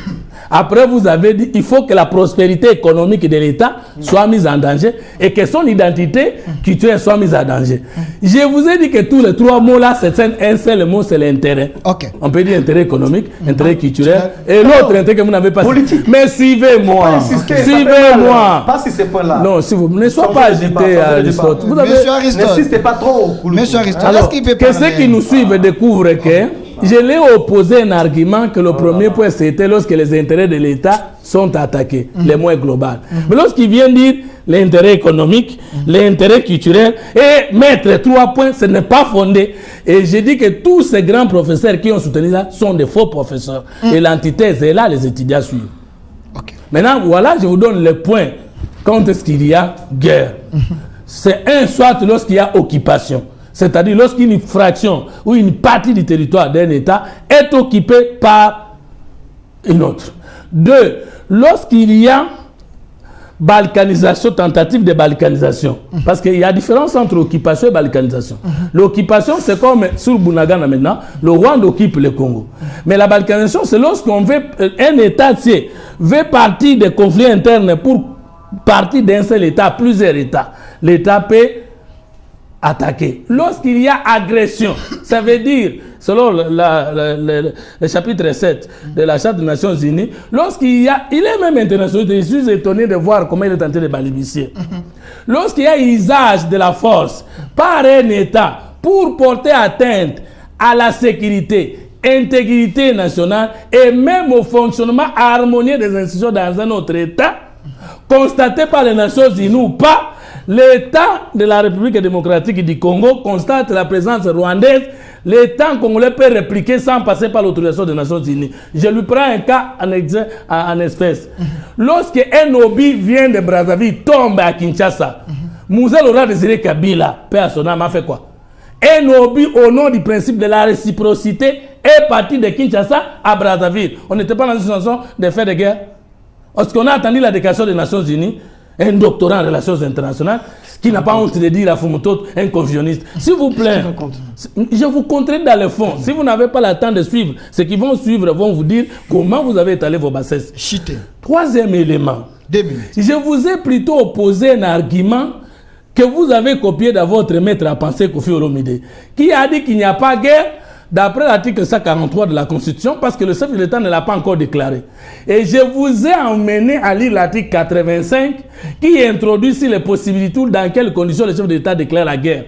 Après, vous avez dit qu'il faut que la prospérité économique de l'État soit mise en danger et que son identité culturelle soit mise en danger. Je vous ai dit que tous les 3 mots-là, c'est un seul mot, c'est l'intérêt. Okay. On peut dire intérêt économique, intérêt culturel et l'autre intérêt que vous n'avez pas. Politique. Mais suivez-moi. Suivez-moi. Pas sur ces points-là. Non, si vous ne soyez pas agité à Aristote. Monsieur Aristote. N'insistez pas trop. Monsieur Aristote. Alors, que ceux qui nous suivent découvrent que je l'ai opposé un argument que le premier point c'était lorsque les intérêts de l'État sont attaqués, les moins globaux. Mais lorsqu'il vient dire l'intérêt économique, l'intérêt culturel et mettre 3 points, ce n'est pas fondé. Et je dis que tous ces grands professeurs qui ont soutenu ça sont des faux professeurs. Et l'antithèse est là, les étudiants suivent. Okay. Maintenant, voilà, je vous donne les points quand est-ce qu'il y a guerre. C'est soit lorsqu'il y a occupation. C'est-à-dire lorsqu'une fraction ou une partie du territoire d'un État est occupée par une autre. 2, lorsqu'il y a balkanisation, tentative de balkanisation. Parce qu'il y a différence entre occupation et balkanisation. L'occupation, c'est comme sur Bunagana maintenant, le Rwanda occupe le Congo. Mais la balkanisation, c'est lorsqu'on veut, un État veut partir des conflits internes pour partir d'un seul État, plusieurs États. L'État peut attaquer. Lorsqu'il y a agression, ça veut dire, selon le chapitre 7 de la Charte des Nations Unies, lorsqu'il y a, il est même international, je suis étonné de voir comment il est tenté de balbutier. Lorsqu'il y a usage de la force par un État pour porter atteinte à la sécurité, intégrité nationale et même au fonctionnement harmonieux des institutions dans un autre État, constaté par les Nations Unies ou pas, l'État de la République démocratique du Congo constate la présence rwandaise. L'État congolais peut répliquer sans passer par l'autorisation des Nations Unies. Je lui prends un cas en espèce. Lorsque un obi vient de Brazzaville, tombe à Kinshasa, Moussa Laurent Désiré Kabila, paix à son âme, a fait quoi? Un obi, au nom du principe de la réciprocité, est parti de Kinshasa à Brazzaville. On n'était pas dans une situation de faire de guerre. Est-ce qu'on a attendu la déclaration des Nations Unies? Un doctorat en relations internationales qui n'a pas honte de dire à Fumutot un confusionniste. S'il vous plaît, je vous contredis dans le fond. Si vous n'avez pas le temps de suivre, ceux qui vont suivre vont vous dire comment vous avez étalé vos bassesses. Troisième élément, je vous ai plutôt opposé un argument que vous avez copié de votre maître à penser Kofi Olomide, qui a dit qu'il n'y a pas guerre d'après l'article 143 de la Constitution, parce que le chef de l'État ne l'a pas encore déclaré. Et je vous ai emmené à lire l'article 85 qui introduit les possibilités dans quelles conditions le chef de l'État déclare la guerre.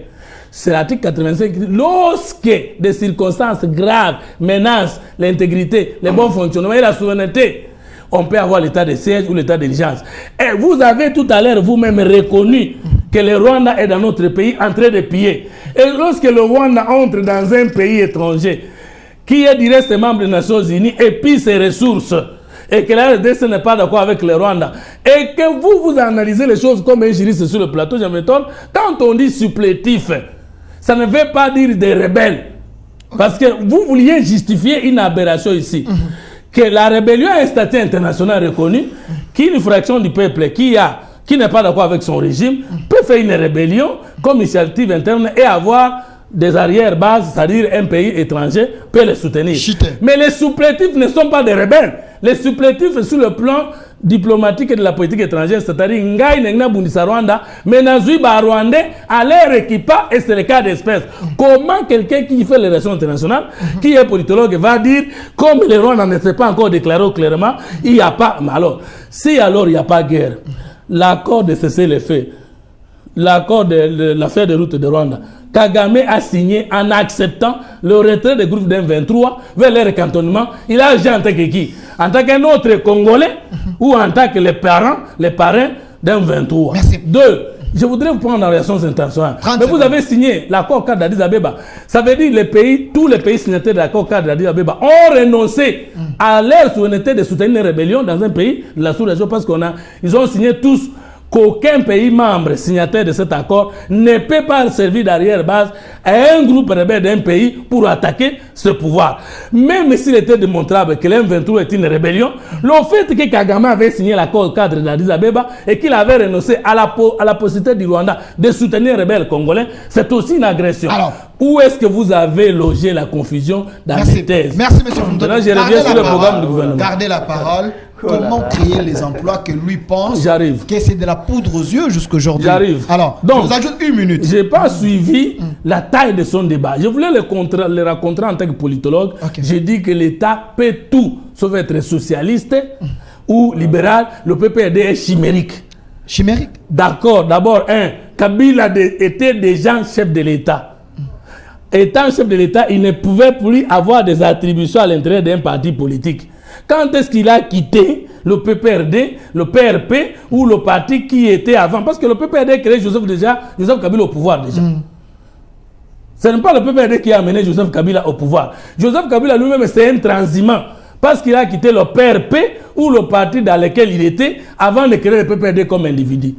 C'est l'article 85 qui dit lorsque des circonstances graves menacent l'intégrité, le bon fonctionnement et la souveraineté, on peut avoir l'état de siège ou l'état d'urgence. Et vous avez tout à l'heure vous-même reconnu que le Rwanda est dans notre pays en train de piller. Et lorsque le Rwanda entre dans un pays étranger qui est du reste membre des Nations Unies et pille ses ressources, et que la RDC n'est pas d'accord avec le Rwanda, et que vous analysez les choses comme un juriste sur le plateau, je m'étonne, quand on dit supplétif, ça ne veut pas dire des rebelles. Parce que vous vouliez justifier une aberration ici. Que la rébellion a un statut international reconnu, qu'une fraction du peuple qui n'est pas d'accord avec son régime peut faire une rébellion comme initiative interne et avoir des arrière-bases, c'est-à-dire un pays étranger peut les soutenir. Mais les supplétifs ne sont pas des rebelles. Les supplétifs sur le plan diplomatique et de la politique étrangère, c'est-à-dire Ngai Nengna Bundisa Rwanda, mais Nazuiba Rwandais à leur équipa et c'est le cas d'espèce. Comment quelqu'un qui fait les relations internationales, qui est politologue, va dire, comme le Rwanda ne s'est pas encore déclaré clairement, il n'y a pas. Mais alors, si alors il n'y a pas guerre, l'accord de cesser les faits, l'accord de l'affaire de route de Rwanda, Kagame a signé en acceptant le retrait des groupes d'M23 vers leur cantonnement. Il a agi en tant que qui? En tant qu'un autre Congolais ou en tant que les parrains d'M23. 2. Je voudrais vous prendre en relation internationale. Mais vous avez signé l'accord cadre d'Addis Abeba. Ça veut dire que tous les pays signataires de l'accord cadre d'Addis Abeba ont renoncé à leur souveraineté de soutenir une rébellion dans un pays de la sous-région parce qu'ils ont signé tous qu'aucun pays membre signataire de cet accord ne peut pas servir d'arrière-base à un groupe rebelle d'un pays pour attaquer ce pouvoir. Même s'il était démontrable que l'M23 est une rébellion, le fait que Kagame avait signé l'accord cadre d'Addis Abeba et qu'il avait renoncé à la possibilité du Rwanda de soutenir les rebelles congolais, c'est aussi une agression. Alors, où est-ce que vous avez logé la confusion dans ces thèses? Merci, monsieur. Maintenant, je reviens sur le programme du gouvernement. Gardez la parole. Comment créer les emplois que lui pense que c'est de la poudre aux yeux jusqu'aujourd'hui? J'arrive. Alors, donc, je vous ajoute 1 minute. Je n'ai pas suivi la taille de son débat. Je voulais le rencontrer en tant que politologue. J'ai dit que l'État peut tout, sauf être socialiste ou libéral. Le PPRD est chimérique. Chimérique? D'accord. D'abord, Kabila était déjà chef de l'État. Étant chef de l'État, il ne pouvait plus avoir des attributions à l'intérieur d'un parti politique. Quand est-ce qu'il a quitté le PPRD, le PRP ou le parti qui était avant? Parce que le PPRD créé Joseph Kabila au pouvoir déjà. Ce n'est pas le PPRD qui a amené Joseph Kabila au pouvoir. Joseph Kabila lui-même, c'est un transhumant. Parce qu'il a quitté le PRP ou le parti dans lequel il était avant de créer le PPRD comme individu.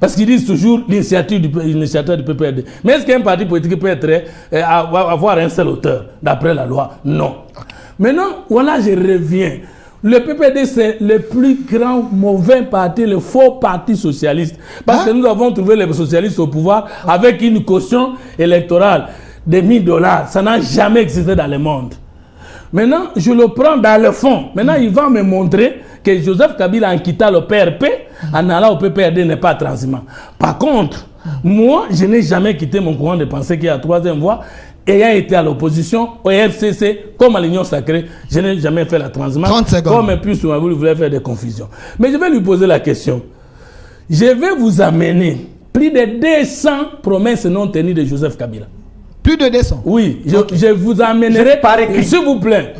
Parce qu'ils disent toujours l'initiative du PPRD. Mais est-ce qu'un parti politique peut avoir un seul auteur d'après la loi? Non. Maintenant, voilà, je reviens. Le PPRD, c'est le plus grand mauvais parti, le faux parti socialiste. Parce que nous avons trouvé les socialistes au pouvoir avec une caution électorale de $1000. Ça n'a jamais existé dans le monde. Maintenant, je le prends dans le fond. Maintenant, il va me montrer que Joseph Kabila, en quittant le PRP, en allant au PPRD, n'est pas transhumant. Par contre, moi, je n'ai jamais quitté mon courant de pensée qui est à 3e voie. Ayant été à l'opposition, au RCC, comme à l'Union Sacrée, je n'ai jamais fait la transhumance. 30 secondes. Comme un plus souvent, vous voulez faire des confusions. Mais je vais lui poser la question. Je vais vous amener plus de 200 promesses non tenues de Joseph Kabila. Plus de 200? Oui, je vous amènerai, s'il vous plaît.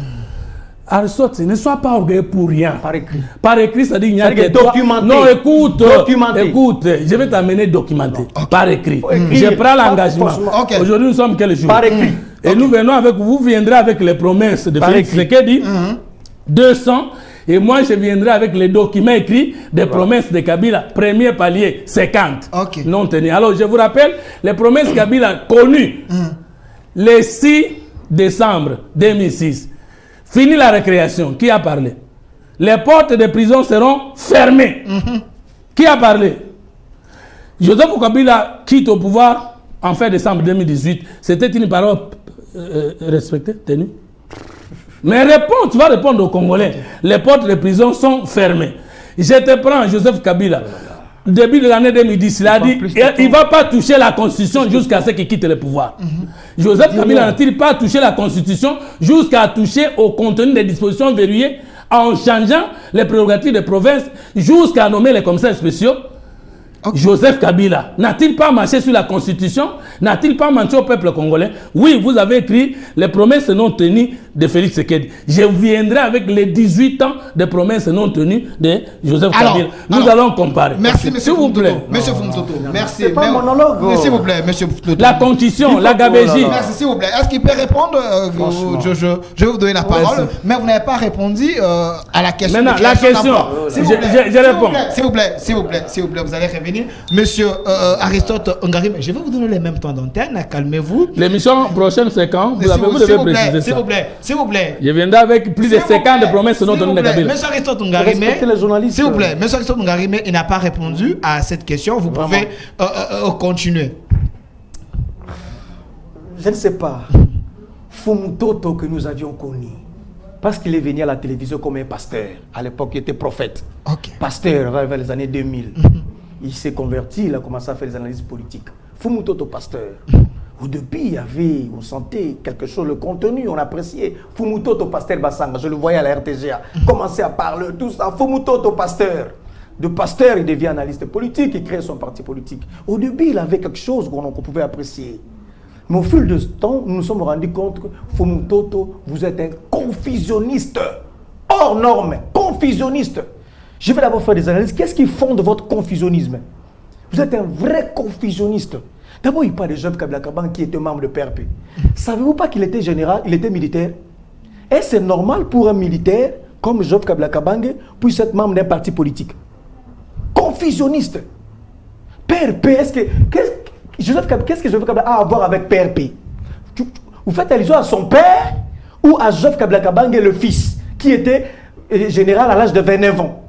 Aristote, ne sois pas orgueilleux pour rien. Par écrit. Par écrit, ça dit qu'il y a que documenté. Non, écoute, je vais t'amener documenté. Par écrit. Je prends l'engagement. Aujourd'hui, nous sommes quel jour? Par écrit. Et nous venons avec vous, viendrez avec les promesses de Félix Tshisekedi, 200. Et moi, je viendrai avec les documents écrits des promesses de Kabila. Premier palier, 50. Non tenus. Alors, je vous rappelle, les promesses Kabila connues, le 6 décembre 2006. Fini la récréation. Qui a parlé? Les portes des prisons seront fermées. Qui a parlé? Joseph Kabila quitte au pouvoir en fin décembre 2018. C'était une parole respectée, tenue? Mais réponds, tu vas répondre aux Congolais. Les portes des prisons sont fermées. Je te prends, Joseph Kabila. Début de l'année 2010, il a dit il ne va pas toucher la Constitution jusqu'à ce qu'il quitte le pouvoir. Joseph Kabila n'a-t-il pas touché la Constitution jusqu'à toucher au contenu des dispositions verrouillées en changeant les prérogatives des provinces jusqu'à nommer les commissaires spéciaux? Joseph Kabila n'a-t-il pas marché sur la Constitution? N'a-t-il pas menti au peuple congolais? Oui, vous avez écrit les promesses non tenues de Félix Tshisekedi. Je viendrai avec les 18 ans de promesses non tenues de Joseph Kabila. Nous allons comparer. Merci, monsieur Fumtoto. Monsieur Fumtoto, merci. C'est pas un monologue. S'il vous plaît, monsieur Fumtoto. La Constitution, la gabégie. Merci, s'il vous plaît. Est-ce qu'il peut répondre? Je vais vous donner la parole. Mais vous n'avez pas répondu à la question. Maintenant, la question, je réponds. S'il vous plaît, vous allez revenir. Monsieur Aristote Ngarime, je vais vous donner le même temps d'antenne, calmez-vous. L'émission prochaine, c'est quand? Vous devez préciser ça. S'il vous plaît. Je viendrai avec plus de 50 de promesses non tenues de Kabila. Monsieur Aristote Ngarime, s'il vous plaît, monsieur Aristote Ngarime, il n'a pas répondu à cette question. Vous pouvez continuer. Je ne sais pas. Fumtoto que nous avions connu. Parce qu'il est venu à la télévision comme un pasteur. À l'époque, il était prophète. Pasteur vers les années 2000. Il s'est converti, il a commencé à faire des analyses politiques. Fumtoto pasteur. Au début, on sentait quelque chose, le contenu, on appréciait. Fumtoto pasteur Bassanga, je le voyais à la RTGA, commencer à parler, tout ça. Fumtoto pasteur. De pasteur, il devient analyste politique, il crée son parti politique. Au début, il avait quelque chose qu'on pouvait apprécier. Mais au fil du temps, nous nous sommes rendus compte que Fumtoto, vous êtes un confusionniste. Hors norme, confusionniste. Je vais d'abord faire des analyses. Qu'est-ce qui fonde votre confusionnisme? Vous êtes un vrai confusionniste. D'abord, il parle de Joseph Kabila Kabange qui était membre de PRP. Savez-vous pas qu'il était général, il était militaire? Et c'est normal pour un militaire comme Joseph Kabila Kabange puisse être membre d'un parti politique. Confusionniste. PRP, qu'est-ce que Joseph Kabila a à voir avec PRP? Vous faites allusion à son père ou à Joseph Kabila Kabange, le fils, qui était général à l'âge de 29 ans?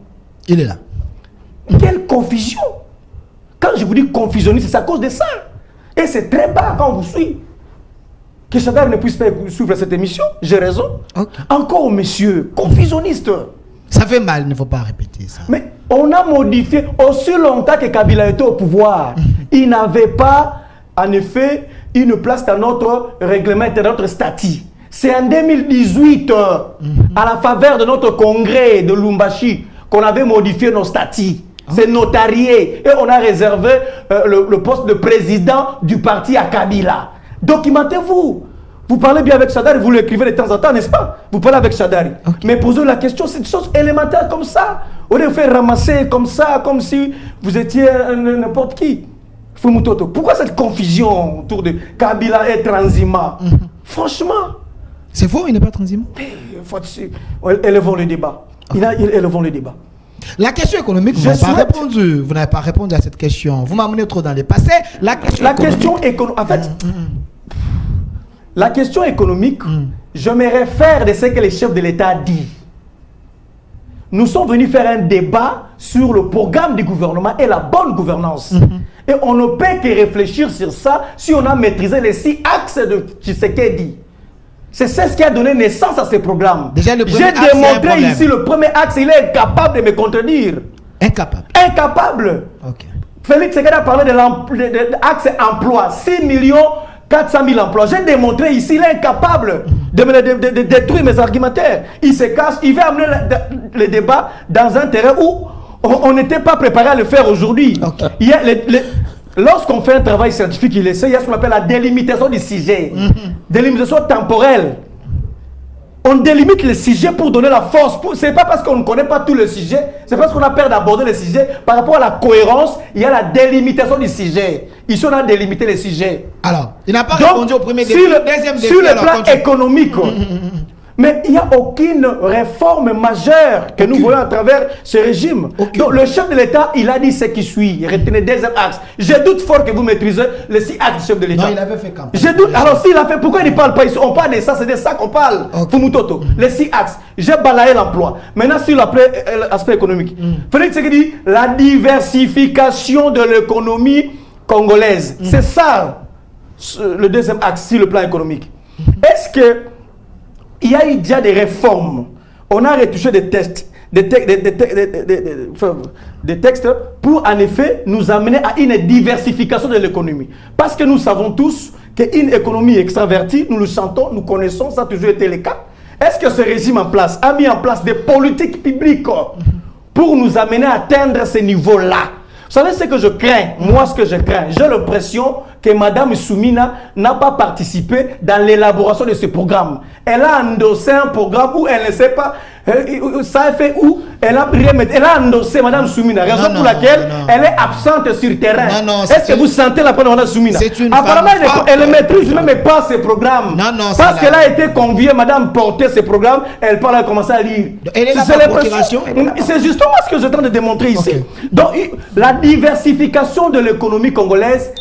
Il est là. Quelle confusion! Quand je vous dis confusionniste, c'est à cause de ça. Et c'est très bas quand on vous suit. Que Chadar ne puisse pas suivre cette émission, j'ai raison. Okay. Encore, monsieur, confusionniste. Ça fait mal, il ne faut pas répéter ça. Mais on a modifié, aussi longtemps que Kabila était au pouvoir, il n'avait pas, en effet, une place dans notre règlement, dans notre statut. C'est en 2018, à la faveur de notre congrès de Lumbashi, qu'on avait modifié nos statuts. C'est notarié. Et on a réservé le poste de président du parti à Kabila. Documentez-vous. Vous parlez bien avec Chadari, vous l'écrivez de temps en temps, n'est-ce pas? Vous parlez avec Chadari. Okay. Mais posez la question, c'est une chose élémentaire comme ça. On est fait ramasser comme ça, comme si vous étiez n'importe qui. Fumutoto. Pourquoi cette confusion autour de Kabila et transhumant? Franchement. C'est faux, il n'est pas transhumant. Élevons le débat. Élevons le débat. La question économique, vous n'avez pas répondu. Vous n'avez pas répondu à cette question. Vous m'amenez trop dans les passés. La question économique. En fait, la question économique, je me réfère de ce que les chefs de l'État disent. Nous sommes venus faire un débat sur le programme du gouvernement et la bonne gouvernance. Et on ne peut que réfléchir sur ça si on a maîtrisé les 6 axes de Tshisekedi. C'est ce qui a donné naissance à ce programme. J'ai démontré ici le premier axe, il est incapable de me contredire. Incapable. Okay. Félix Tshisekedi a parlé de l'axe emploi, 6 400 000 emplois. J'ai démontré ici, il est incapable de détruire mes argumentaires. Il se cache, il veut amener le débat dans un terrain où on n'était pas préparé à le faire aujourd'hui. Okay. Lorsqu'on fait un travail scientifique, il y a ce qu'on appelle la délimitation du sujet. Délimitation temporelle. On délimite le sujet pour donner la force. Ce n'est pas parce qu'on ne connaît pas tous les sujets, c'est parce qu'on a peur d'aborder le sujet. Par rapport à la cohérence, il y a la délimitation du sujet. Ici, on a délimité les sujets. Alors, il n'a pas répondu au premier défi. Deuxième défi. Sur le plan économique, mais il n'y a aucune réforme majeure que nous voyons à travers ce régime. Donc le chef de l'État, il a dit ce qui suit. Retenez deuxième axe. Je doute fort que vous maîtrisez les 6 axes du chef de l'État. Non, il avait fait campagne. Je doute. Alors s'il a fait, pourquoi il ne parle pas ici? On parle de ça, c'est de ça qu'on parle. Fumutoto. Les 6 axes. J'ai balayé l'emploi. Maintenant sur l'aspect économique. Félix Tshisekedi dit la diversification de l'économie congolaise. C'est ça le deuxième axe sur le plan économique. Est-ce que il y a eu déjà des réformes? On a retouché des textes, des textes pour en effet nous amener à une diversification de l'économie. Parce que nous savons tous qu'une économie extravertie, nous le chantons, nous connaissons, ça a toujours été le cas. Est-ce que ce régime en place a mis en place des politiques publiques pour nous amener à atteindre ce niveau-là? Vous savez ce que je crains? Moi, ce que je crains, j'ai l'impression que Mme Soumina n'a pas participé dans l'élaboration de ce programme. Elle a endossé un programme où elle ne sait pas, ça a fait où elle a endossé Mme Soumina, raison pour laquelle elle est absente sur le terrain. Est-ce que vous sentez la parole de Mme Soumina? Apparemment, elle ne maîtrise même pas ce programme. Parce qu'elle a été conviée, Mme porter ce programme, elle parle, elle a commencé à lire. C'est justement ce que je tente de démontrer ici. Donc, la diversification de l'économie congolaise,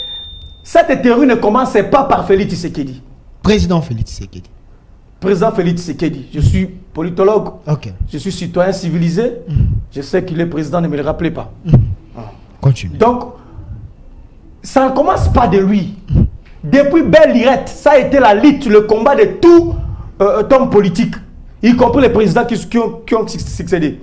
cette théorie ne commence pas par Félix Tshisekedi. Président Félix Tshisekedi. Président Félix Tshisekedi. Je suis politologue. Je suis citoyen civilisé. Je sais qu'il est président, ne me le rappelez pas. Continue. Donc, ça ne commence pas de lui. Depuis Belle Lirette, ça a été la lutte, le combat de tout homme politique, y compris les présidents qui ont succédé.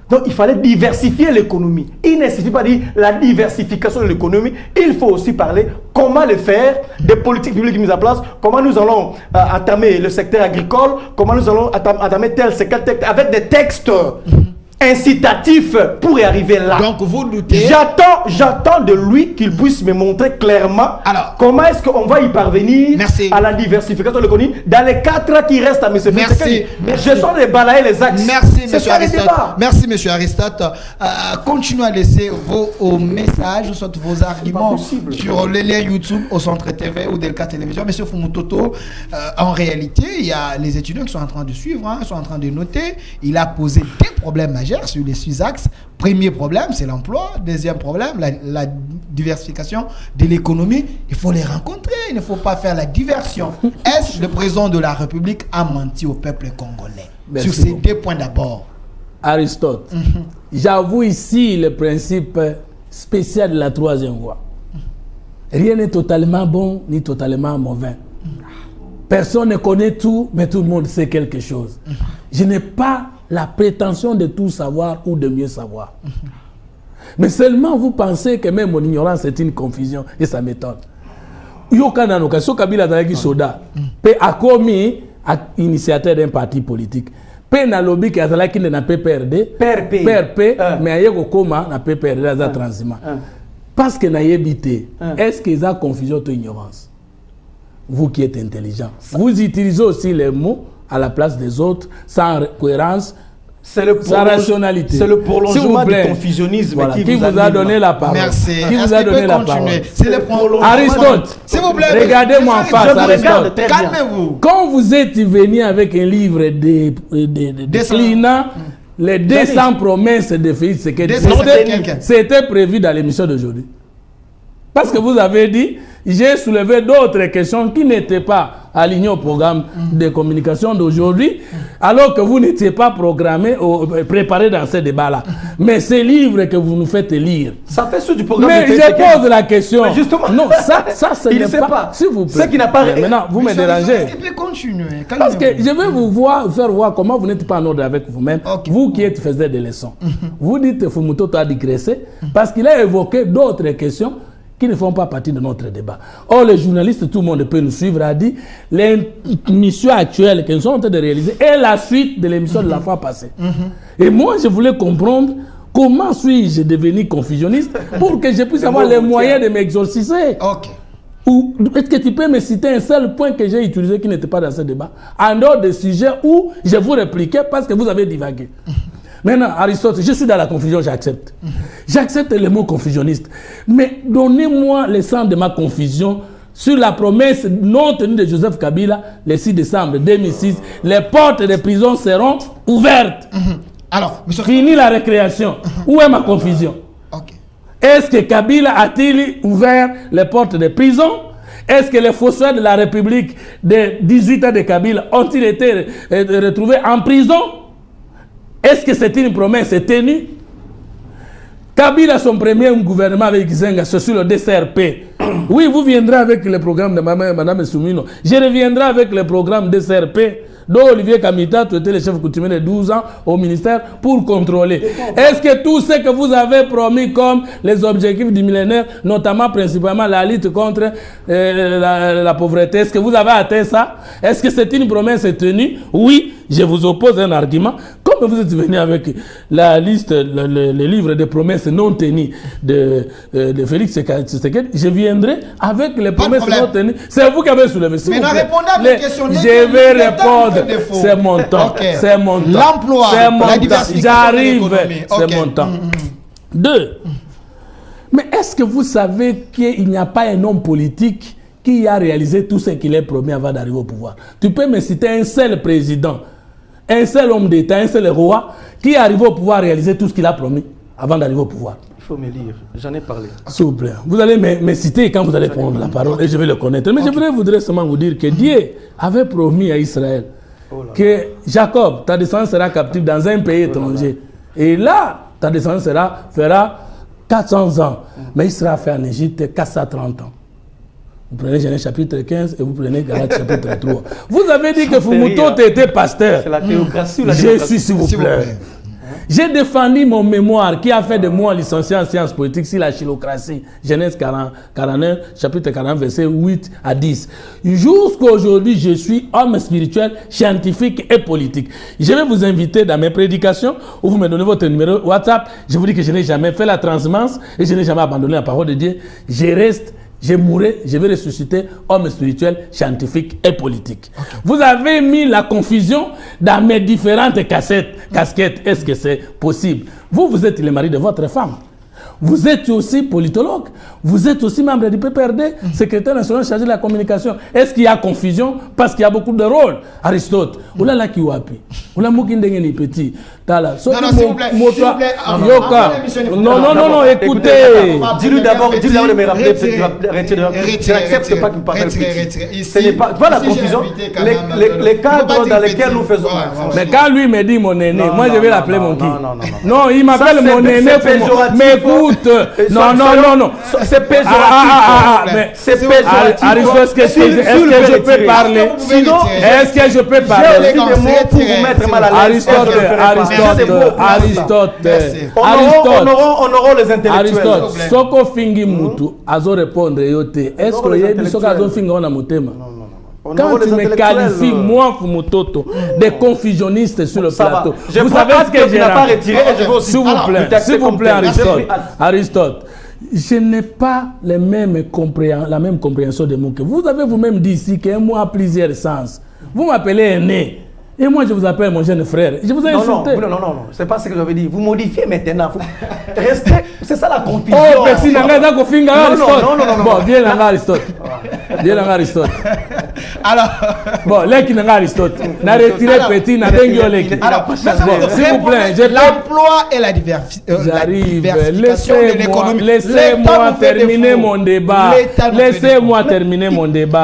Donc il fallait diversifier l'économie. Il ne suffit pas de dire la diversification de l'économie. Il faut aussi parler comment le faire, des politiques publiques mises en place, comment nous allons entamer le secteur agricole, comment nous allons entamer tel secteur avec des textes incitatif pour y arriver là. Donc vous doutez. J'attends de lui qu'il puisse me montrer clairement comment est-ce qu'on va y parvenir à la diversification de l'économie dans les 4 ans qui restent à M. Merci. Je sens les balayer les axes. Merci, M. Aristote. Merci, M. Aristote. Continuez à laisser vos messages, soit vos arguments sur les liens YouTube au Centre TV ou Delca Télévision. M. Fumutoto, en réalité, il y a les étudiants qui sont en train de suivre, sont en train de noter. Il a posé des problèmes majeurs sur les 6 axes. Premier problème, c'est l'emploi. Deuxième problème, la diversification de l'économie. Il faut les rencontrer. Il ne faut pas faire la diversion. Est-ce le président de la République a menti au peuple congolais? Sur ces 2 points d'abord. Aristote, j'avoue ici le principe spécial de la 3e voie. Rien n'est totalement bon ni totalement mauvais. Personne ne connaît tout, mais tout le monde sait quelque chose. Je n'ai pas la prétention de tout savoir ou de mieux savoir. Mais seulement vous pensez que même mon ignorance est une confusion et ça m'étonne. Yokananoka, so Kabila Zalaki Soda, pe a commis initiateur d'un parti politique. Pe na lobby qui a Zalaki na PPRD, PRP, mais a yego koma na PPRD za transiment. Parce que na yebité, est-ce qu'ils ont confusion ou ignorance? Vous qui êtes intelligent, vous utilisez aussi les mots à la place des autres, sans cohérence, sans rationalité. C'est le prolongement du confusionnisme qui vous a donné la parole. Merci. Qui vous a donné la parole. C'est le prolongement. Aristote, s'il vous plaît, regardez-moi en face, Aristote. Calmez-vous. Quand vous êtes venu avec un livre déclinant les 200 promesses de Félix Tshisekedi, c'était prévu dans l'émission d'aujourd'hui. Parce que vous avez dit, j'ai soulevé d'autres questions qui n'étaient pas alignées au programme de communication d'aujourd'hui, alors que vous n'étiez pas programmé ou préparé dans ce débat-là. Mais ces livres que vous nous faites lire... Ça fait suite du programme. Mais je pose la question. Mais justement, non, ça ce n'est pas... S'il vous plaît. Ce qui n'a pas... Maintenant, vous me dérangez. Est-ce qu'il peut continuer? Parce que je vais vous faire voir comment vous n'êtes pas en ordre avec vous-même. Okay. Vous qui êtes faisait des leçons. Vous dites que Fumutoto a digressé parce qu'il a évoqué d'autres questions qui ne font pas partie de notre débat. Or, les journalistes, tout le monde peut nous suivre, a dit l'émission actuelle que nous sommes en train de réaliser est la suite de l'émission de la fois passée. Et moi, je voulais comprendre comment suis-je devenu confusionniste pour que je puisse avoir les moyens de m'exorciser. Ou est-ce que tu peux me citer un seul point que j'ai utilisé qui n'était pas dans ce débat, en dehors des sujets où je vous répliquais parce que vous avez divagué? Maintenant, Aristote, je suis dans la confusion, j'accepte. J'accepte le mot confusionniste. Mais donnez-moi le sens de ma confusion sur la promesse non tenue de Joseph Kabila le 6 décembre 2006. Les portes des prisons seront ouvertes. Alors, fini la récréation. Où est ma confusion? Est-ce que Kabila a-t-il ouvert les portes des prisons? Est-ce que les fossoyeurs de la République des 18 ans de Kabila ont-ils été retrouvés en prison? Est-ce que c'est une promesse tenue? Kabila, son premier gouvernement avec Gizenga, c'est sur le DCRP. Oui, vous viendrez avec le programme de Mme Soumino. Je reviendrai avec le programme DCRP, dont Olivier Kamita, tu étais le chef coutumier de 12 ans au ministère pour contrôler. Est-ce que tout ce que vous avez promis comme les objectifs du millénaire, notamment principalement la lutte contre la pauvreté, est-ce que vous avez atteint ça? Est-ce que c'est une promesse tenue? Oui, je vous oppose un argument. Comme vous êtes venu avec la liste, le livre de promesses non tenues de Félix Tshisekedi, je viendrai avec les promesses non tenues. C'est vous qui avez soulevé. Mais non, répondez à mes questions. Je vais répondre. C'est mon temps. C'est mon temps. L'emploi, la diversification. J'arrive. C'est mon temps. 2. Mais est-ce que vous savez qu'il n'y a pas un homme politique qui a réalisé tout ce qu'il est promis avant d'arriver au pouvoir? Tu peux me citer un seul président, un seul homme d'État, un seul roi qui est arrivé au pouvoir réaliser tout ce qu'il a promis avant d'arriver au pouvoir? Il faut me lire, j'en ai parlé. S'il vous plaît, vous allez me citer quand vous allez prendre la parole et je vais le connaître. Mais je voudrais seulement vous dire que Dieu avait promis à Israël que Jacob, ta descendance sera captive dans un pays étranger. Et là, ta descendance fera 400 ans. Mais il sera fait en Égypte 430 ans. Vous prenez Genèse chapitre 15 et vous prenez Galates chapitre 3. Vous avez dit que Fumutoto était pasteur. C'est la théocratie ou la démocratie? Je suis, s'il vous plaît. J'ai défendu mon mémoire qui a fait de moi licencié en sciences politiques sur la chilocratie. Genèse 49, chapitre 40, verset 8 à 10. Jusqu'à aujourd'hui, je suis homme spirituel, scientifique et politique. Je vais vous inviter dans mes prédications où vous me donnez votre numéro WhatsApp. Je vous dis que je n'ai jamais fait la transhumance et je n'ai jamais abandonné la parole de Dieu. Je reste, je mourrai, je vais ressusciter homme spirituel, scientifique et politique. Okay. Vous avez mis la confusion dans mes différentes casquettes. Est-ce que c'est possible? Vous êtes le mari de votre femme. Vous êtes aussi politologue. Vous êtes aussi membre du PPRD, secrétaire national chargé de la communication. Est-ce qu'il y a confusion? Parce qu'il y a beaucoup de rôles. Aristote, oula la kiwapi, oula mukindengeni petit. Tala. Non, s'il vous plaît. Non, écoutez. Dis-lui d'abord de me rappeler. Je n'accepte pas qu'il me parle petit. Ce n'est pas. Voilà la confusion. Les cadres dans lesquels nous faisons. Mais quand lui me dit mon aîné, moi je vais l'appeler mon qui? Non, il m'appelle mon aîné. Mais écoute. Non. C'est péjoratif. C'est péjoratif. Aristote, est-ce que je peux parler? Est-ce que je peux parler? J'ai aussi des mots pour vous mettre mal à l'aise. Aristote. Honorons les intellectuels. Aristote, soko fingi mutu, azo répondre yote. Est-ce que yebi soka azo fingi ona motema? Quand tu me qualifies, moi, Fumototo, des confusionnistes sur le plateau, vous savez ce que j'ai retiré? S'il vous plaît, Aristote. Je n'ai pas la même compréhension des mots que vous avez vous-même dit ici qu'un mot a plusieurs sens. Vous m'appelez aîné. Et moi, je vous appelle mon jeune frère. Je vous ai insulté. Non. C'est pas ce que j'avais dit. Vous modifiez maintenant. Restez. C'est ça la confusion. Oh, merci. Non. Bon, viens là, Aristote. Alors. Bon, là qui n'a Aristote. N'a retiré petit, n'a dengue. Alors, s'il vous plaît, l'emploi et la diversification de l'économie. Laissez-moi terminer mon débat.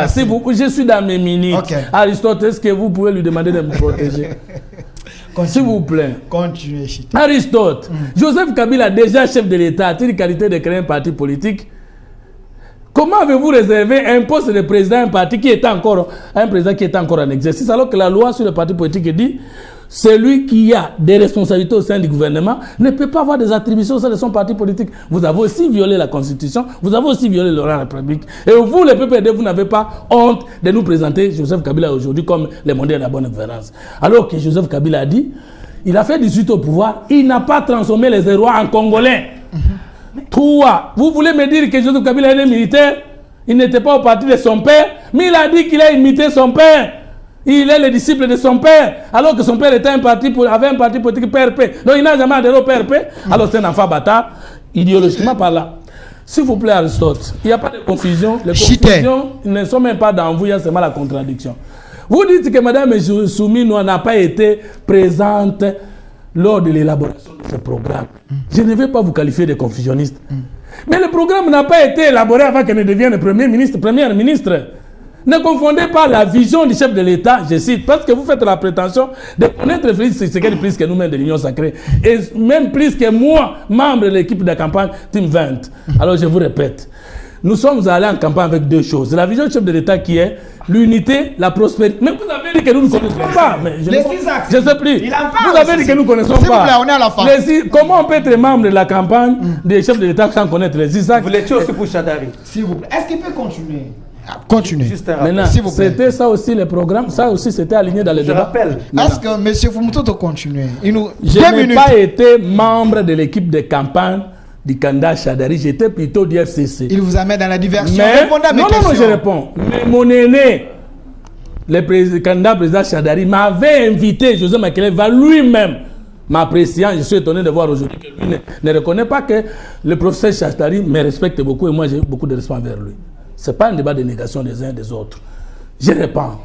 Je suis dans mes minutes. Aristote, est-ce que vous pouvez lui demander de me protéger? S'il vous plaît. Continuez. Aristote, Joseph Kabila, déjà chef de l'État, a-t-il qualité de créer un parti politique? Comment avez-vous réservé un poste de président à un parti qui est encore en exercice, alors que la loi sur le parti politique dit celui qui a des responsabilités au sein du gouvernement ne peut pas avoir des attributions au sein de son parti politique. Vous avez aussi violé la Constitution, vous avez aussi violé la République. Et vous, les PPRD, vous n'avez pas honte de nous présenter Joseph Kabila aujourd'hui comme le modèle de la bonne gouvernance. Alors que Joseph Kabila a dit, il a fait 18 au pouvoir, il n'a pas transformé les Hérois en Congolais. Toi, vous voulez me dire que Joseph Kabila est militaire? Il n'était pas au parti de son père, mais il a dit qu'il a imité son père. Il est le disciple de son père, alors que son père avait un parti politique PRP. Donc il n'a jamais adhéré au PRP. Alors c'est un enfant bâtard, idéologiquement par là. S'il vous plaît, Aristote, il n'y a pas de confusion. Les confusions ne sont même pas dans vous, il y a seulement la contradiction. Vous dites que Mme Souminoua n'a pas été présente lors de l'élaboration de ce programme. Je ne vais pas vous qualifier de confusionniste. Mais le programme n'a pas été élaboré avant qu'elle ne devienne première ministre. Ne confondez pas la vision du chef de l'État, je cite, parce que vous faites la prétention de connaître Félix Tshisekedi plus que nous-mêmes de l'Union Sacrée, et même plus que moi, membre de l'équipe de campagne Team 20. Alors je vous répète, nous sommes allés en campagne avec deux choses. La vision du chef de l'État qui est l'unité, la prospérité. Mais vous avez dit que nous ne connaissons pas. Mais je ne sais plus. Vous avez dit que nous ne connaissons pas. On est à la fin. Comment on peut être membre de la campagne des chefs de l'État sans connaître les ISAC? Vous l'étiez aussi pour Chadari. S'il vous plaît. Est-ce qu'il peut continuer? Continuez. Maintenant, c'était ça aussi le programme, ça aussi c'était aligné dans les débats. Je rappelle. Est-ce que M. Fumototo continue? Je n'ai pas été membre de l'équipe de campagne du candidat Chadari, j'étais plutôt du FCC. Il vous amène dans la diversion. Non, je réponds. Mais mon aîné, le candidat président Chadari, m'avait invité, José Makelele va lui-même m'appréciant. Je suis étonné de voir aujourd'hui que lui ne reconnaît pas que le professeur Chadari me respecte beaucoup et moi j'ai beaucoup de respect envers lui. Ce n'est pas un débat de négation des uns et des autres. Je reprends.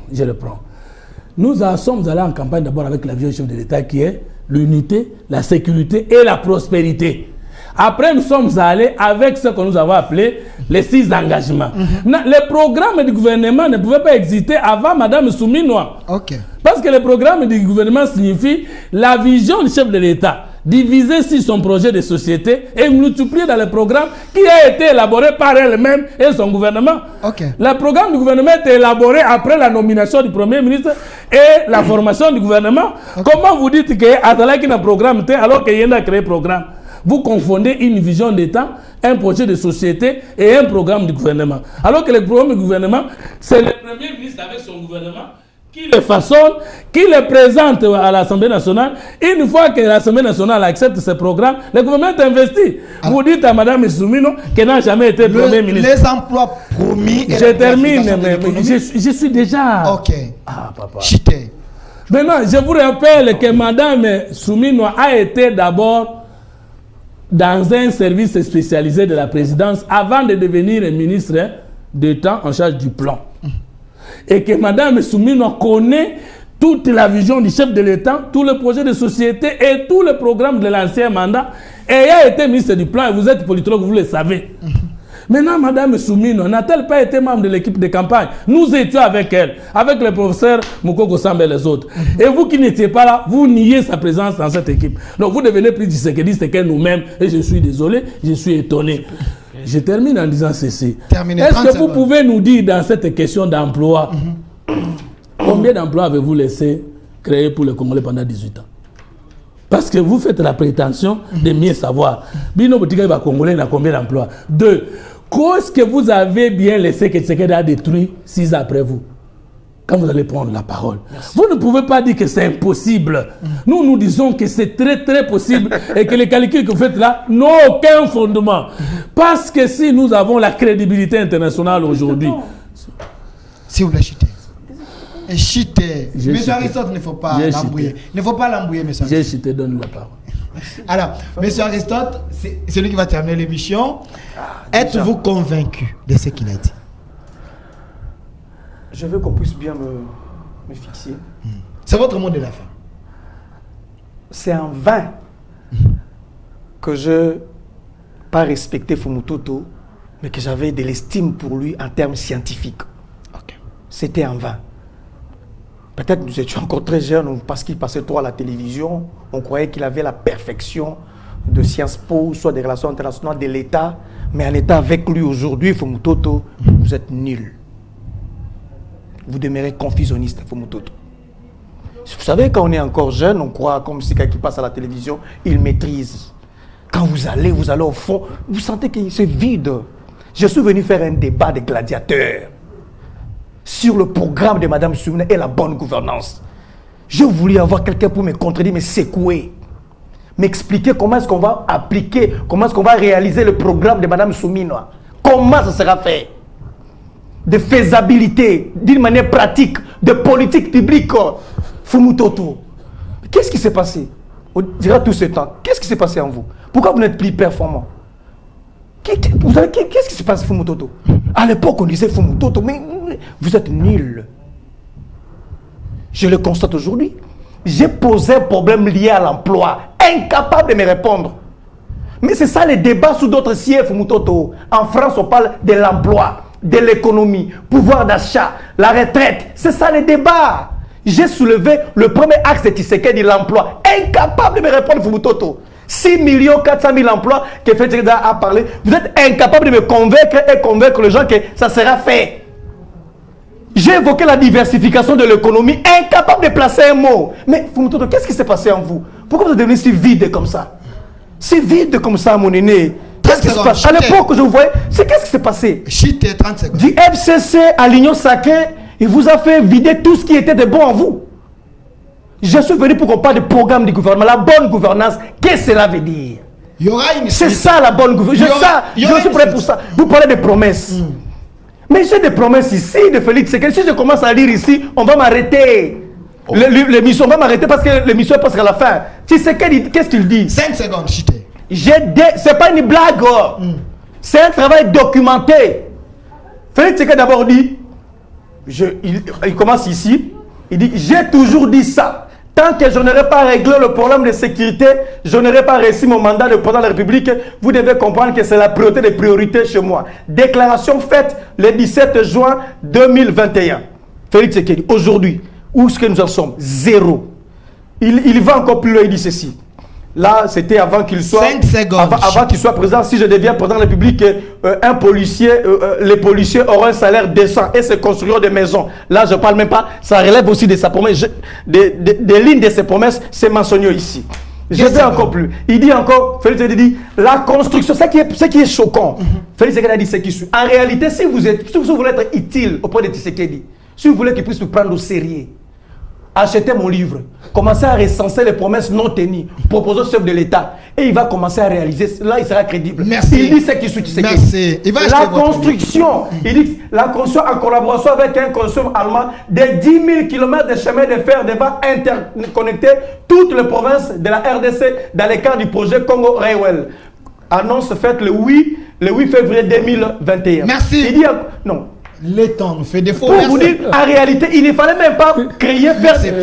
Nous sommes allés en campagne d'abord avec la vision du chef de l'État qui est l'unité, la sécurité et la prospérité. Après, nous sommes allés avec ce que nous avons appelé les 6 engagements. Le programme du gouvernement ne pouvait pas exister avant Mme Souminoua. Okay. Parce que le programme du gouvernement signifie la vision du chef de l'État. diviser sur son projet de société et multiplier dans le programme qui a été élaboré par elle-même et son gouvernement. Le programme du gouvernement est élaboré après la nomination du Premier ministre et la formation du gouvernement. Comment vous dites que Atala qui n'a programme alors qu'il a créé programme? Vous confondez une vision d'État, un projet de société et un programme du gouvernement. Alors que le programme du gouvernement, c'est le Premier ministre avec son gouvernement qui le façonne, qui le présente à l'Assemblée nationale. Une fois que l'Assemblée nationale accepte ce programme, le gouvernement est investi. Vous dites à Mme Soumino qu'elle n'a jamais été Premier ministre. Les emplois promis... Je termine, mais je suis déjà... Ok. Ah, papa. Chité. Maintenant, je vous rappelle que Mme Soumino a été d'abord dans un service spécialisé de la présidence avant de devenir ministre d'État en charge du plan. Et que Mme Soumino connaît toute la vision du chef de l'État, tout le projet de société et tout le programme de l'ancien mandat. Et elle a été ministre du plan et vous êtes politologue, vous le savez. Maintenant, Mme Soumino n'a-t-elle pas été membre de l'équipe de campagne? Nous étions avec elle, avec le professeur Moukoko Samba et les autres. Et vous qui n'étiez pas là, vous niez sa présence dans cette équipe. Donc vous devenez plus disséquediste que nous-mêmes. Et je suis désolé, je suis étonné. Je termine en disant ceci. Est-ce que vous pouvez nous dire dans cette question d'emploi, combien d'emplois avez-vous laissé créer pour les Congolais pendant 18 ans? Parce que vous faites la prétention de mieux savoir. Bino Boutiga va Congolais n'a combien d'emplois? 2. Qu'est-ce que vous avez bien laissé que Tshisekedi a détruit 6 ans après vous? Quand vous allez prendre la parole. Merci. Vous ne pouvez pas dire que c'est impossible. Nous disons que c'est très très possible et que les calculs que vous faites là n'ont aucun fondement. Parce que si nous avons la crédibilité internationale aujourd'hui... Si vous la chitez. Et chiter. Monsieur Aristote, il ne faut pas l'embrouiller. Il ne faut pas l'embrouiller, monsieur Aristote. J'ai chité, donne la parole. Alors, monsieur Aristote, c'est lui qui va terminer l'émission. Êtes-vous convaincu de ce qu'il a dit? Je veux qu'on puisse bien me fixer. C'est votre mot de la fin. C'est en vain que je n'ai pas respecté Fumutoto, mais que j'avais de l'estime pour lui en termes scientifiques. C'était en vain. Peut-être nous étions encore très jeunes parce qu'il passait trop à la télévision. On croyait qu'il avait la perfection de Sciences Po, soit des relations internationales de l'État. Mais en état avec lui aujourd'hui, Fumutoto, vous êtes nul. Vous demeurez confusionniste, Fumutoto. Vous savez, quand on est encore jeune, on croit comme si quelqu'un qui passe à la télévision, il maîtrise. Quand vous allez au fond, vous sentez que c'est vide. Je suis venu faire un débat de gladiateurs sur le programme de Mme Soumino et la bonne gouvernance. Je voulais avoir quelqu'un pour me contredire, me secouer, m'expliquer comment est-ce qu'on va appliquer, comment est-ce qu'on va réaliser le programme de Mme Soumino. Comment ça sera fait? De faisabilité, d'une manière pratique, de politique publique. Fumutoto, qu'est-ce qui s'est passé? On dira tout ce temps, qu'est-ce qui s'est passé en vous? Pourquoi vous n'êtes plus performant? Qu'est-ce qui se passe, Fumutoto? À l'époque, on disait Fumutoto, mais vous êtes nul. Je le constate aujourd'hui. J'ai posé un problème lié à l'emploi, incapable de me répondre. Mais c'est ça les débats sous d'autres sièges, Fumutoto. En France, on parle de l'emploi, de l'économie, pouvoir d'achat, la retraite. C'est ça les débats. J'ai soulevé le premier axe de Tshisekedi, l'emploi. Incapable de me répondre, Fumutoto. 6 400 000 emplois que Tshisekedi a parlé. Vous êtes incapable de me convaincre et convaincre les gens que ça sera fait. J'ai évoqué la diversification de l'économie, incapable de placer un mot. Mais Fumutoto, qu'est-ce qui s'est passé en vous? Pourquoi vous êtes devenu si vide comme ça? Si vide comme ça, mon aîné. Qu'est-ce qui se passe? À l'époque, je vous voyais, qu'est-ce qui s'est passé? 30 secondes. Du FCC à l'Union sacrée, il vous a fait vider tout ce qui était de bon en vous. Je suis venu pour qu'on parle de programme du gouvernement, la bonne gouvernance. Qu'est-ce que cela veut dire? C'est ça la bonne gouvernance. Je suis prêt pour ça. Vous parlez de promesses. Mais j'ai des promesses ici de Félix Tshisekedi. Si je commence à lire ici, on va m'arrêter. L'émission va m'arrêter parce que l'émission est presque à la fin. Tshisekedi, qu'est-ce qu'il dit? 5 secondes, chité. C'est pas une blague. C'est un travail documenté. Félix Tshisekedi d'abord dit, il commence ici, il dit, j'ai toujours dit ça. Tant que je n'aurai pas réglé le problème de sécurité, je n'aurai pas réussi mon mandat de président de la République. Vous devez comprendre que c'est la priorité des priorités chez moi. Déclaration faite le 17 juin 2021. Félix Tshisekedi, aujourd'hui, où est-ce que nous en sommes? Zéro. Il va encore plus loin, il dit ceci. Là, c'était avant qu'il soit, 5 secondes. Avant qu'il soit président. Si je deviens président de la République, les policiers auront un salaire décent et se construiront des maisons. Là, je ne parle même pas. Ça relève aussi de sa promesse. Des lignes de ses promesses, c'est mentionné ici. Je vais encore plus. Il dit encore, Félix Tshisekedi dit, la construction, ce qui est choquant. Félix Tshisekedi a dit ce qui suit. En réalité, si vous voulez être utile auprès de Tshisekedi, si vous voulez qu'il puisse vous prendre au sérieux, achetez mon livre, commencez à recenser les promesses non tenues, proposées au chef de l'État, et il va commencer à réaliser. Là, il sera crédible. Merci. Il dit ce qui suit Tshisekedi. Merci. Il va la construction, il dit la construction en collaboration avec un consortium allemand de 10 000 km de chemin de fer devant interconnecter toutes les provinces de la RDC dans le cadre du projet Congo Railway. Annonce faite le 8 février 2021. Merci. Il dit non. Le temps nous fait défaut. Pour vous dire, en réalité, il ne fallait même pas créer,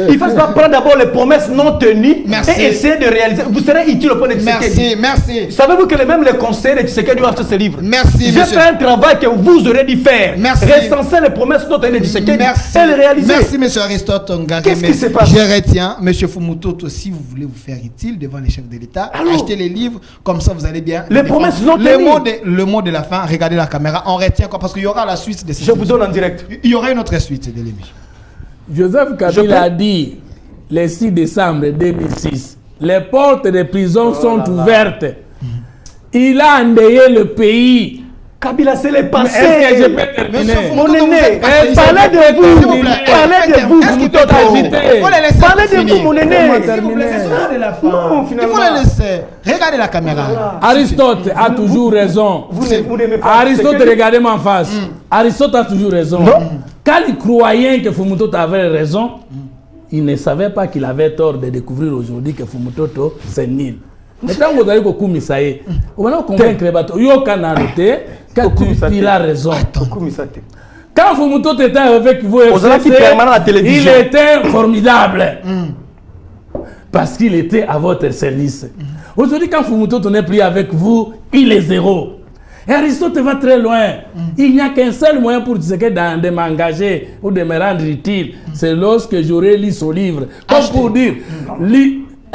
il fallait pas prendre d'abord les promesses non tenues et essayer de réaliser. Vous serez utile au point de Tshisekedi. Merci. Savez-vous que même les conseillers de Tshisekedi doivent acheter ce livre? Merci, j'ai fait un travail que vous aurez dû faire. Merci. Recenser les promesses non tenues de Tshisekedi et les réaliser. Merci, monsieur Aristote Ngare. Qu'est-ce qui se passe? Je retiens, monsieur Fumutoto, si vous voulez vous faire utile devant les chefs de l'État, achetez les livres, comme ça vous allez bien. Les promesses non tenues. Le mot de la fin, regardez la caméra, on retient quoi? Parce qu'il y aura la suite de ces. Je vous donne en direct. Il y aura une autre suite de l'émission. Joseph Kabila a dit le 6 décembre 2006, les portes des prisons sont ouvertes. Il a endeuillé le pays. Kabila, c'est le passé. Est-ce que je peux terminer? Mon aîné, parlez de vous. Parlez de vous. Parlez de vous, mon aîné. Il faut les laisser. Regardez la caméra. Aristote a toujours raison. Aristote, regardez-moi en face. Aristote a toujours raison. Quand il croyait que Fumutoto avait raison, il ne savait pas qu'il avait tort de découvrir aujourd'hui que Fumutoto c'est nul. Maintenant, vous allez vous convaincre qu'il a raison. Quand Fumutoto était avec vous, il était formidable. Parce qu'il était à votre service. Aujourd'hui, quand Fumutoto n'est plus avec vous, il est zéro. Et Aristote va très loin. Il n'y a qu'un seul moyen pour de m'engager ou de me rendre utile. C'est lorsque j'aurai lu son livre. Comme pour dire,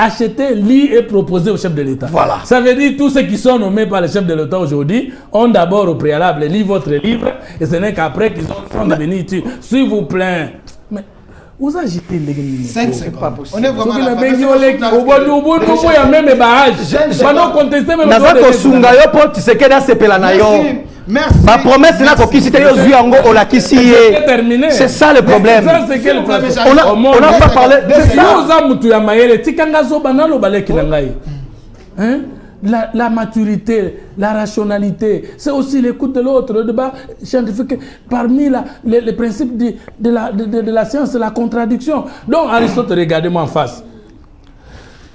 acheter, lire et proposer au chef de l'État. Voilà. Ça veut dire tous ceux qui sont nommés par le chef de l'État aujourd'hui ont d'abord au préalable lu votre livre et ce n'est qu'après qu'ils sont devenus utiles. S'il vous plaît. Mais vous agitez les 5 secondes. On est vraiment Merci. Ma promesse n'a qu'aucun cité c'est ça le problème. On n'a pas parlé de ça. La maturité, la rationalité, c'est aussi l'écoute de l'autre, le débat scientifique. Parmi les principes de la science, c'est la contradiction. Donc, Aristote, regardez-moi en face.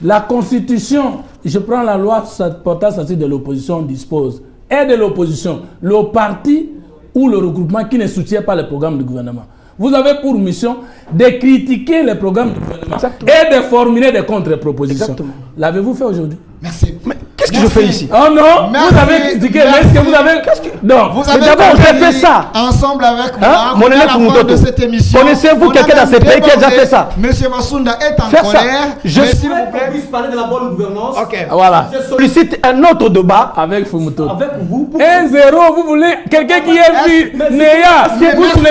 La Constitution, je prends la loi portant statut de l'opposition, dispose, et de l'opposition, le parti ou le regroupement qui ne soutient pas le programme du gouvernement. Vous avez pour mission de critiquer les programmes du gouvernement et de formuler des contre-propositions. L'avez-vous fait aujourd'hui? Merci. Mais qu'est-ce que je fais ici? Oh non, vous avez critiqué. Est-ce que vous avez... Non, vous avez d'abord fait ça. Ensemble avec moi, mon élève de cette émission. Connaissez-vous quelqu'un dans ce pays qui a déjà fait ça? Monsieur Massounda est en colère. Je s'il vous plaît, puisse parler de la bonne gouvernance. Ok. Voilà. Je sollicite un autre débat avec Fumutoto. Avec vous. 1-0, vous voulez quelqu'un qui est vu Néa.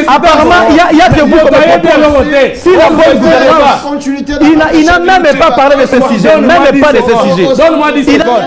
Apparemment, il y a que vous comme si la bonne gouvernance. Il n'a même pas parlé de ce sujet. Même pas de ce sujet. Donne-moi 10 secondes.